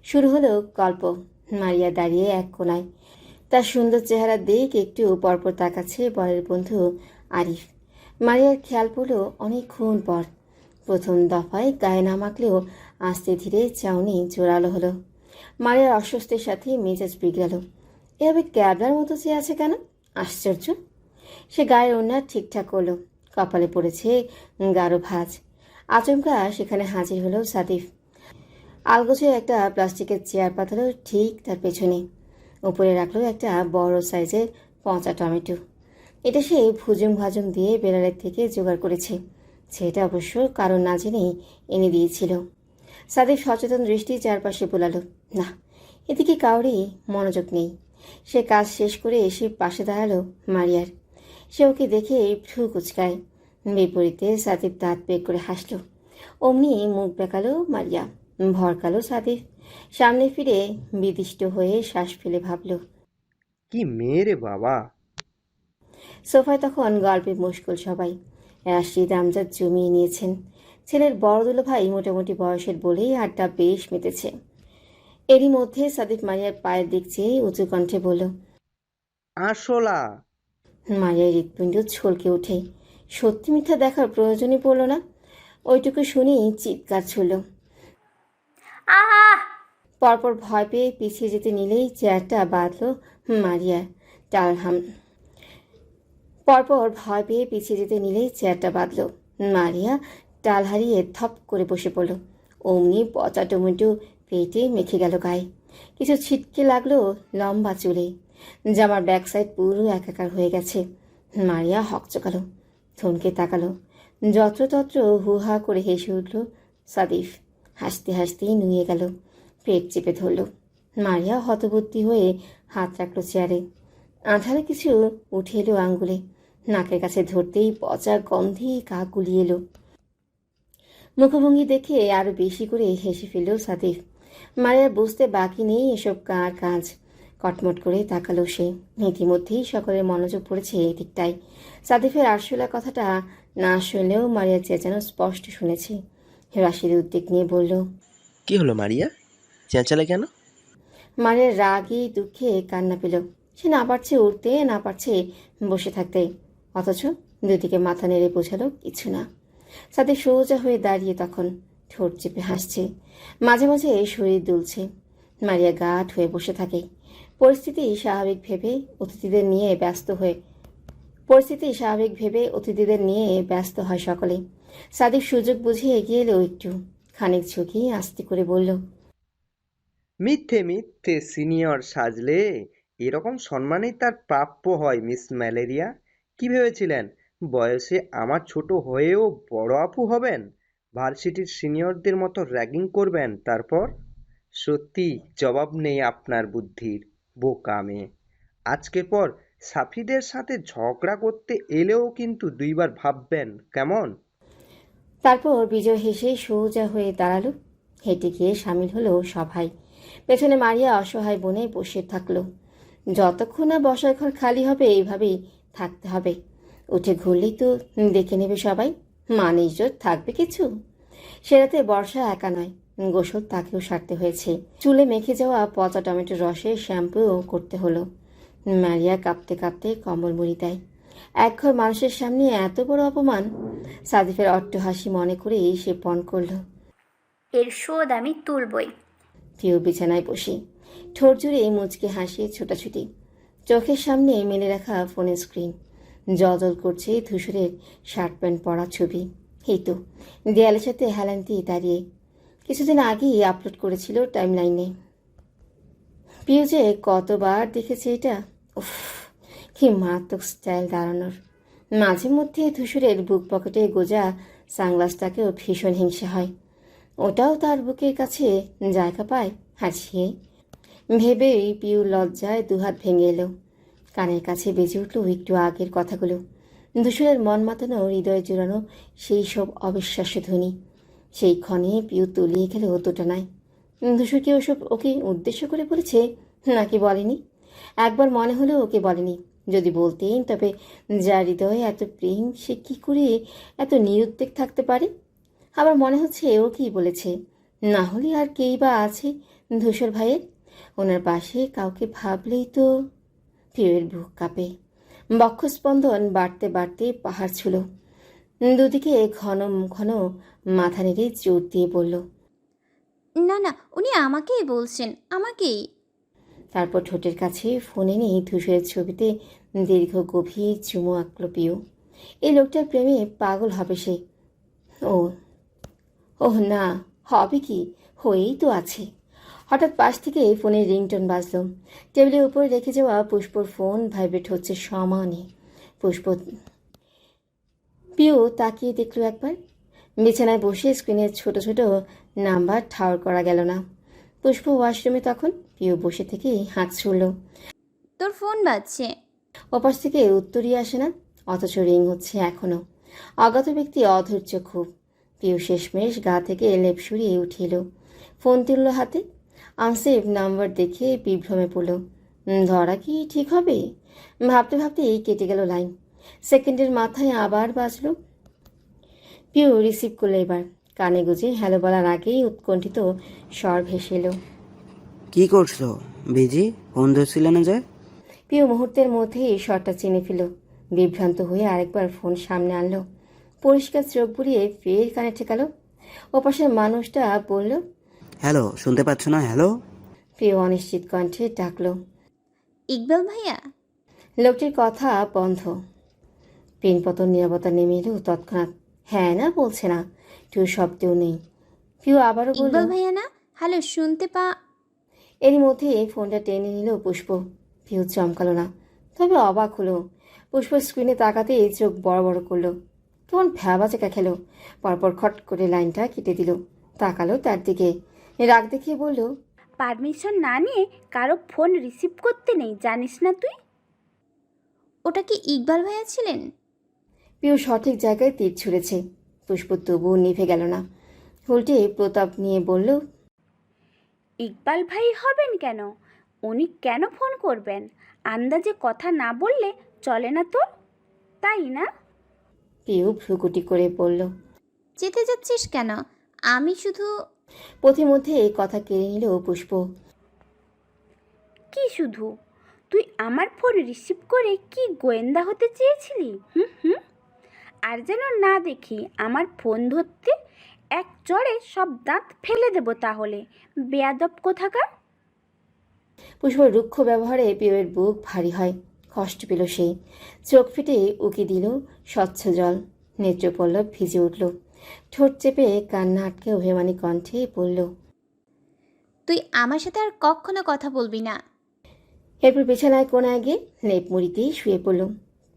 শুরু হলো গল্প। মারিয়া দাঁড়িয়ে এক কোনায়। তার সুন্দর চেহারার দিক একটু পরপর তাকাচ্ছে বরের বন্ধু আরিফ। মারিয়ার খেয়াল পড়ল অনেকক্ষণ পর। প্রথম দফায় গায়ে না মাখলেও আস্তে ধীরে চাউনি জোরালো হলো। মারিয়ার অস্বস্তির সাথে মেজাজ বিগড়াল। এভাবে ক্যাবলার মতো চেয়ে আছে কেন? আশ্চর্য। সে গায়ের ওড়না ঠিকঠাক করলো। কপালে পড়েছে গাঢ় ভাঁজ। আচমকা সেখানে হাজির হলো সাদিফ। আলগোছে একটা প্লাস্টিকের চেয়ার পাতালো ঠিক তার পেছনে। উপরে রাখলো একটা বড় সাইজের পচা টমেটো। এটা সে ভুজুম ভাজুম দিয়ে বেড়ালের থেকে জোগাড় করেছে। সেটা অবশ্য কারণ না জেনেই এনে দিয়েছিল। সাদিফ সচেতন দৃষ্টি চারপাশে বোলালো। না, এদিকে কাউরই মনোযোগ নেই। সে কাজ শেষ করে এসে পাশে দাঁড়ালো মারিয়ার। সে ওকে দেখে ভ্রু কুচকায়। বিপরীতে সাদিফ দাঁত বের করে হাসল। অমনি মুখ বেঁকালো মারিয়া, ভরকালো সাদিফ। সামনে ফিরে বিদিষ্ট হয়ে শ্বাস ফেলে ভাবল, কি মেয়ে রে বাবা। সোফায় তখন গল্পে মুশকুল সবাই। রাশিদ আমজাদ জমিয়ে নিয়েছেন। ছেলের বড় দুলাভাই মোটামুটি বয়সের বলেই আড্ডা বেশ মেতেছে। এরই মধ্যে সাদিফ মারিয়ার পায়ের দিক চেয়ে উঁচু কণ্ঠে বলল, আসলা। মারিয়ার হৃৎপিণ্ড ছলকে ওঠে। সত্যি মিথ্যা দেখার প্রয়োজনই পড়ল না। ওইটুকু শুনেই চিৎকার ছুড়ল। আহ! পরপর ভয় পেয়ে পিছিয়ে যেতে নিলেই চেয়ারটা বাঁধল মারিয়ার। মারিয়া টাল হারিয়ে থপ করে বসে পড়ল। অমনি পচা টমেটো পেটে মেখে গেল গায়ে। কিছু ছিটকে লাগলো লম্বা চুলে। জামার ব্যাক সাইড পুরো একাকার হয়ে গেছে। মারিয়া হকচকালো, থমকে তাকালো। যত্রতত্র হু হা করে হেসে উঠল সাদিফ। হাসতে হাসতেই নুয়ে গেল, পেট চেপে ধরল। মারিয়া হতবুদ্ধি হয়ে হাত রাখলো চেয়ারে। আঠালে কিছু উঠে এলো আঙ্গুলে। নাকের কাছে ধরতেই পচা গন্ধে কাক গুলিয়ে এলো। মুখভঙ্গি দেখে আরো বেশি করে হেসে ফেলল সাদিফ। মারিয়ার বুঝতে বাকি নেই এসব কার কাজ। কটমট করে তাকালো সে। ইতিমধ্যেই সকলের মনোযোগ পড়েছে এই দিকটায়। সাদিফের আরশোলা কথাটা না শুনলেও মারিয়ার চেঁচানো স্পষ্ট শুনেছে। রাশিদ উদ্বেগ নিয়ে বলল, কি হলো মারিয়া, চেঁচালে কেন? মারিয়ার রাগে দুঃখে কান্না পেল। সে না পারছে উঠতে, না পারছে বসে থাকতে, অথচ দুদিকে মাথা নেড়ে বোঝালো কিছু না। সাদিফ সোজা হয়ে দাঁড়িয়ে তখন ঠোঁট চেপে হাসছে। মাঝে মাঝে শরীর দুলছে। মারিয়া গাঢ় হয়ে বসে থাকে। পরিস্থিতি স্বাভাবিক ভেবে অতিথিদের নিয়ে ব্যস্ত হয় সকলে। সাদিফ সুযোগ বুঝে এগিয়ে এলো একটু। খানিক ঝুঁকি আস্তে করে বলল, মিথ্যে মিথ্যে সিনিয়র সাজলে এরকম সম্মানই তার প্রাপ্য হয়। মিস ম্যালেরিয়া, কি ভেবেছিলেন বয়সে আমার ছোট হয়েও বড় আপু হবেন, ভার্সিটির সিনিয়রদের মতো র্যাগিং করবেন? তারপর সত্যি জবাব নেই আপনার বুদ্ধির, বোকা মেয়ে। আজকের পর সাফিদের সাথে ঝগড়া করতে এলেও কিন্তু 2 বার ভাববেন, কেমন? তারপর বিজয় হেসে সোজা হয়ে দাঁড়ালো। হেঁটে গিয়ে সামিল হলো সভায়। পেছনে মারিয়া অসহায় বনে বসে থাকলো। যতক্ষণ না বসার ঘর খালি হবে এইভাবেই থাকতে হবে। উঠে ঘুরলেই তো দেখে নেবে সবাই, মান ইজ্জত থাকবে কিছু? সে রাতে বর্ষা একা নয়, গোসল তাকেও সারতে হয়েছে। চুলে মেখে যাওয়া পচা টমেটোর রসে শ্যাম্পুও করতে হলো। মারিয়া কাঁপতে কাঁপতে কম্বল মুড়ি দেয়। একঘর মানুষের সামনে এত বড় অপমান! সাদিফের অট্ট হাসি মনে করেই সে পণ করল। এর শোধ আমি তুলবই। প্রিয় বিছানায় বসে ঠোঁট জুড়ে মুচকে হাসি ছোটাছুটি, চোখের সামনে মেলে রাখা ফোনের স্ক্রিন, জল করছে ধূসরের শার্ট প্যান্ট পরা ছবি। এই তো দেয়ালের সাথে হেলান দিয়ে দাঁড়িয়ে, কিছুদিন আগেই আপলোড করেছিল টাইমলাইনে। প্রিয় যে কতবার দেখেছে এটা! উফ, কি মারাত্মক স্টাইল দাঁড়ানোর। মাঝে মধ্যে ধূসরের বুক পকেটে গোজা সানগ্লাসটাকেও ভীষণ হিংসা হয়। ওটাও তার বুকের কাছে জায়গা পায় হাসিয়ে ভেবেই পিউ লজ্জায় দুহাত ভেঙে এলো। কানের কাছে বেজে উঠল একটু আগের কথাগুলো, ধূসরের মন মাতানো হৃদয় জোড়ানো সেই সব অবিশ্বাস্য ধ্বনি। সেই ক্ষণে পিউ তলিয়ে গেল দোটানায়। ধূসর কি ওসব ওকে উদ্দেশ্য করে বলেছে নাকি বলেনি? একবার মনে হলো ওকে বলেনি। যদি বলতেন তবে যার হৃদয়ে এত প্রেম সে কী করে এত নিরুদ্বেগ থাকতে পারে? আবার মনে হচ্ছে ও কি বলেছে, না হলে আর কেই বা আছে ধূসর ভাইয়ের। ওনার পাশে কাউকে ভাবলেই তো প্রিয়ের বুক কাঁপে, বক্ষস্পন্দন বাড়তে বাড়তে পাহাড় ছুল। দুদিকে ঘন ঘন মাথা নেড়ে জোর দিয়ে বলল, না না, উনি আমাকেই বলছেন, আমাকেই। তারপর ঠোঁটের কাছে ফোন এনে ধূসরের ছবিতে দীর্ঘ গভীর চুমু আঁকল পিউ। এই লোকটার প্রেমে পাগল হবে সে। ও ওহ না, হবে কি, হয়েই তো আছে। হঠাৎ পাশ থেকে ফোনের রিংটোন বাজল। টেবিলের উপরে রেখে যাওয়া পুষ্পর ফোন ভাইব্রেট হচ্ছে সমানে। পুষ্প পিউ তাকিয়ে দেখল একবার। বিছানায় বসে স্ক্রিনের ছোট ছোট নাম্বার ঠাউর করা গেল না। পুষ্প ওয়াশরুমে তখন। পিউ বসে থেকেই হাঁক ছুড়ল। তোর ফোন বাজছে। ওপাশ থেকে উত্তরই আসে না, অথচ রিং হচ্ছে এখনো। অজ্ঞাত ব্যক্তি অধৈর্য খুব। পিউ শেষমেশ গা থেকে লেপ সরিয়ে উঠিল, ফোন তুলল হাতে। আনসেভ নাম্বার দেখে বিভ্রমে পড়ল। ধরা কি ঠিক হবে? ভাবতে ভাবতেই কেটে গেল লাইন। সেকেন্ডের মাথায় আবার বাজল। পিউ রিসিভ করলো এবার। কানে গুজে হ্যালো বলার আগেই উৎকণ্ঠিত স্বর ভেসে এলো। কি করছো বিজি? ফোন ধরছিলে না যে? পিউ মুহূর্তের মধ্যেই স্বরটা চিনে ফেল। বিভ্রান্ত হয়ে আরেকবার ফোন সামনে আনলো। পরিষ্কার চোখ বুলিয়ে ফের কানে ঠেকালো। ওপাশের মানুষটা বলল, হ্যালো, শুনতে পাচ্ছ না? হ্যালো। পিউ অনিশ্চিত কণ্ঠে ডাকলো, ইকবাল ভাইয়া। লোকটির কথা বন্ধ। পিনপতন নীরবতা নেমে এলো তৎক্ষণাৎ। হ্যাঁ না বলছে না, কেউ শব্দেও নেই। পিউ আবারও বলল, ইকবাল ভাইয়া না? হ্যালো, শুনতে এরই মধ্যে ফোনটা টেনে নিল পুষ্প। পিউ চমকালো না, তবে অবাক হলো। পুষ্প স্ক্রিনে তাকাতে চোখ বড় বড় করলো, কেমন ভ্যাবাচেকা খেলো। পরপর খট করে লাইনটা কেটে দিল। তাকালো তার দিকে, রাগ দেখিয়ে বলল, পারমিশন না নিয়ে কারো ফোন রিসিভ করতে নেই, জানিস না তুই? ওটা কি ইকবাল ভাইয়া ছিলেন? পিউ সঠিক জায়গায় তীর ছুঁড়েছে। পুষ্প তবুও নিভে গেল না, উল্টে প্রতাপ নিয়ে বলল, ইকবাল ভাই হবেন কেন? উনি কেন ফোন করবেন? আন্দাজে কথা না বললে চলে না তোর, তাই না? পিউ ভ্রুকুটি করে বলল, যেতে যাচ্ছিস কেন? আমি শুধু। পথিমধ্যে এই কথা কেড়ে নিল পুষ্প। কি শুধু? তুই আমার ফোন রিসিভ করে কি গোয়েন্দা হতে চেয়েছিলি? হুম। আর যেন না দেখি আমার ফোন ধরতে, এক চড়ে সব দাঁত ফেলে দেব তাহলে, বেয়াদব কোথাকার। পুষ্পর রুক্ষ ব্যবহারে পিউয়ের বুক ভারী হয়। কষ্ট পেল সেই। চোখ ফেটে উকি দিল স্বচ্ছ জল। নেত্রপল্লব ভিজে উঠল। ঠোঁট চেপে কান্না আটকে অভিমানী কণ্ঠে বলল, তুই আমার সাথে আর কখনো কথা বলবি না। এরপর বিছানায় কোনায় গিয়ে লেপ মুড়িতেই শুয়ে পড়ল।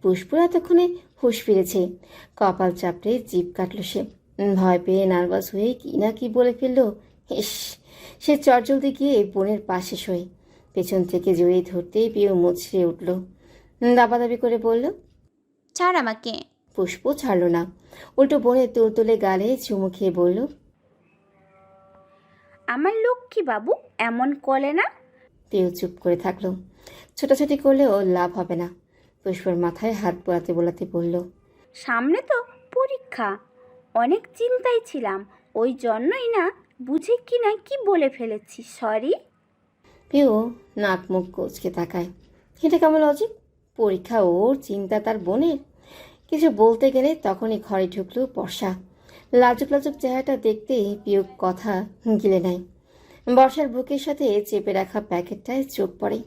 পুষ্পর এতক্ষণে হুঁশ ফিরেছে। কপাল চাপড়ে জিভ কাটল সে। ভয় পেয়ে নার্ভাস হয়ে কি না কি বলে ফেলল। ইস, সে চটজলদি গিয়ে বোনের পাশে শোয়। পেছন থেকে জড়িয়ে ধরতেই পিউ মুচড়ে উঠল। দাবাদাবি করে বলল, ছাড় আমাকে। পুষ্প ছাড়ল না, উল্টো বোনের তুলতুলে গালে চুমু খেয়ে বলল, আমার লক্ষ্মী বাবু এমন কলে না। পিউ চুপ করে থাকলো। ছোটাছুটি করলেও লাভ হবে না। পুষ্পর মাথায় হাত বোলাতে বোলাতে বলল, সামনে তো পরীক্ষা, অনেক চিন্তায় ছিলাম, ওই জন্যই না বুঝে কি না কি বলে ফেলেছি, সরি। পিউ নাক মুখ কুঁচকে তাকায়। এটা কেমন লজিক? পরীক্ষা ওর, চিন্তা তার বোনের। কিছু বলতে গেলে তখনই ঘরে ঢুকলো বর্ষা। লাজুক লাজুক চেহারাটা দেখতেই পিউ কথা গিলে নেয়। বর্ষার বুকের সাথে চেপে রাখা প্যাকেটটায় চোখ পড়ে।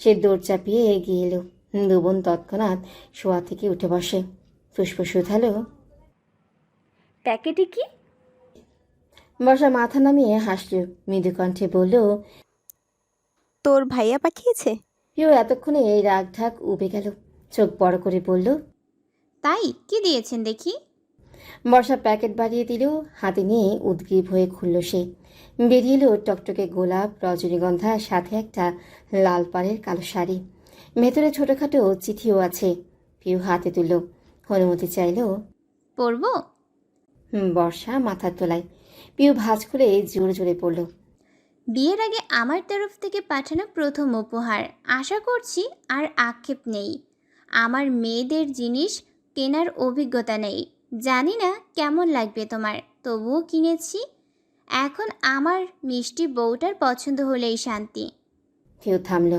সে দৌড় চাপিয়ে এগিয়ে এলো। দুবোন তৎক্ষণাৎ শোয়া থেকে উঠে বসে। পুষ্প শুধালো, প্যাকেটে কি? বর্ষা মাথা নামিয়ে হাসল, মৃদু কণ্ঠে বলল, তোর ভাইয়া পাঠিয়েছে। পিউ এতক্ষণে এই রাগ ঢাক উবে গেল। চোখ বড় করে বলল, তাই কি দিয়েছেন দেখি? বর্ষা প্যাকেট বাড়িয়ে দিল। হাতে নিয়ে উদ্গ্রীব হয়ে খুলল সে। বেরিয়ে এলো টকটকে গোলাপ, রজনীগন্ধা, সাথে একটা লাল পাড়ের কালো শাড়ি। ভেতরে ছোটোখাটো চিঠিও আছে। পিউ হাতে তুলল, অনুমতি চাইল। পরবো? বর্ষা মাথার তোলায়। পিউ ভাঁজ খুলে জোরে জোরে পড়ল, বিয়ের আগে আমার তরফ থেকে পাঠানো প্রথম উপহার। আশা করছি আর আক্ষেপ নেই। আমার মেয়েদের জিনিস কেনার অভিজ্ঞতা নেই, জানি না কেমন লাগবে তোমার, তবুও কিনেছি। এখন আমার মিষ্টি বউটার পছন্দ হলেই শান্তি। পিউ থামল।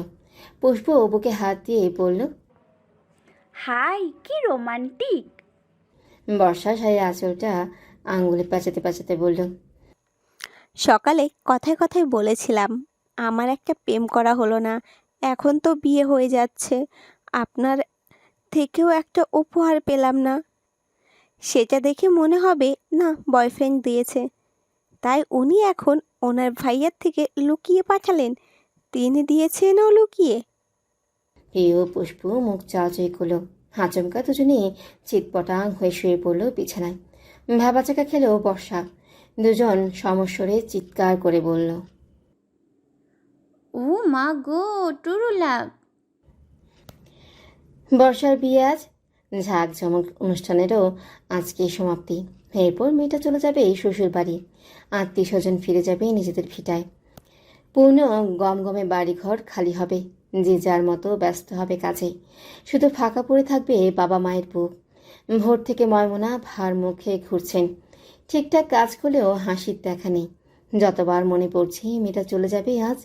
পুষ্প বুকে হাত দিয়ে বলল, হাই, কি রোমান্টিক। বর্ষা শাড়ির আঁচলটা আঙুলে পেঁচাতে পেঁচাতে বলল, সকালে কথায় কথায় বলেছিলাম আমার একটা প্রেম করা হলো না, এখন তো বিয়ে হয়ে যাচ্ছে, আপনার থেকেও একটা উপহার পেলাম না। সেটা দেখে মনে হবে না বয়ফ্রেন্ড দিয়েছে, তাই উনি এখন ওনার ভাইয়ার থেকে লুকিয়ে পাঠালেন। তিনি দিয়েছেনও লুকিয়ে। পিউ পুষ্প মুখ চাওয়াচাই করলো। আচমকা দুজনে চিৎপটাং হয়ে শুয়ে পড়ল বিছানায়। ভাবাচাকা খেলো বর্ষা। দুজন সমস্বরে চিৎকার করে বলল, ও মা গো, টুরু লাভ। বর্ষার বিয়ে আজ। ঝাঁকঝমক অনুষ্ঠানেরও আজকে সমাপ্তি। এরপর মেয়েটা চলে যাবে শ্বশুর বাড়ি। আত্মীয় স্বজন ফিরে যাবে নিজেদের ভিটায়। পূর্ণ গমগমে বাড়িঘর খালি হবে। যে যার মতো ব্যস্ত হবে কাজে। শুধু ফাঁকা পড়ে থাকবে বাবা মায়ের বুক। ভোর থেকে ময়মনা ভার মুখে ঘুরছেন। ঠিকঠাক কাজ করলেও হাসির দেখা নেই। যতবার মনে পড়ছে মেয়েটা চলে যাবে আজ,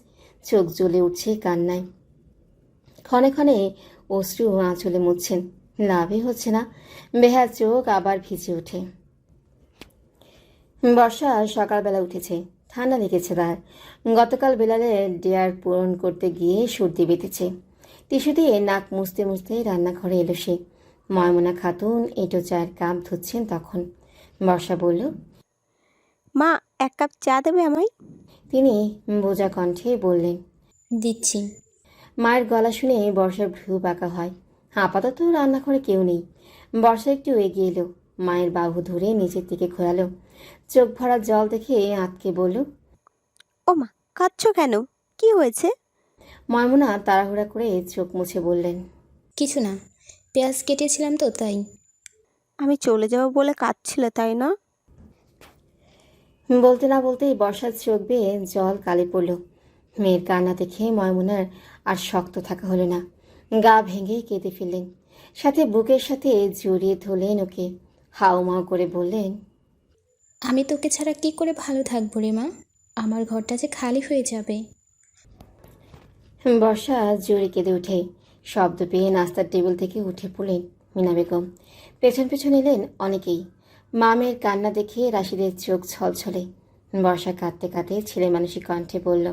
চোখ জ্বলে উঠছে কান্নায়। ক্ষণে ক্ষণে অশ্রু আঁচলে মুছছেন, লাভই হচ্ছে না। বেহার চোখ আবার ভিজে ওঠে। বর্ষা সকালবেলা উঠেছে, ঠান্ডা লেগেছে তার। গতকাল বেলালে ডেয়ার পূরণ করতে গিয়ে সর্দি বেঁধেছে। টিস্যু দিয়ে নাক মুছতে মুছতে রান্নাঘরে এলো সে। ময়মনা খাতুন এঁটো চায়ের কাপ ধুচ্ছেন তখন। বর্ষা বলল, মা, এক কাপ চা দেবে আমায়? তিনি বোঝা কণ্ঠে বললেন, দিচ্ছি। মায়ের গলা শুনে বর্ষার ভ্রু বাঁকা হয়। আপাতত রান্নাঘরে কেউ নেই। বর্ষা একটু এগিয়ে এলো, মায়ের বাহু ধরে নিচের দিকে ঘোরালো। চোখ ভরা জল দেখে আঁতকে বলল, ও মা, কাঁদছো কেন? কি হয়েছে? ময়মনা তাড়াহুড়া করে চোখ মুছে বললেন, কিছু না, পেঁয়াজ কেটেছিলাম তো তাই। আমি চলে যাব বলে কাঁদছিলে তাই না? বলতে না বলতেই বর্ষার চোখ বেয়ে জল কালে পড়ল। মেয়ের কান্না দেখে ময়মনার আর শক্ত থাকা হলো না। গা ভেঙে কেঁদে ফেললেন। সাথে বুকের সাথে জড়িয়ে ধরলেন ওকে। হাউমাউ করে বললেন, আমি তোকে ছাড়া কি করে ভালো থাকবো রে মা, আমার ঘরটা যে খালি হয়ে যাবে। বর্ষা জোরে কেঁদে উঠে। শব্দ পেয়ে নাস্তার টেবিল থেকে উঠে পড়লেন মিনা বেগম। পেছন পেছন এলেন অনেকেই। মামের কান্না দেখে রাশিদের চোখ ছলছলে। বর্ষা কাঁদতে কাঁদতে ছেলে মানুষী কণ্ঠে বলল,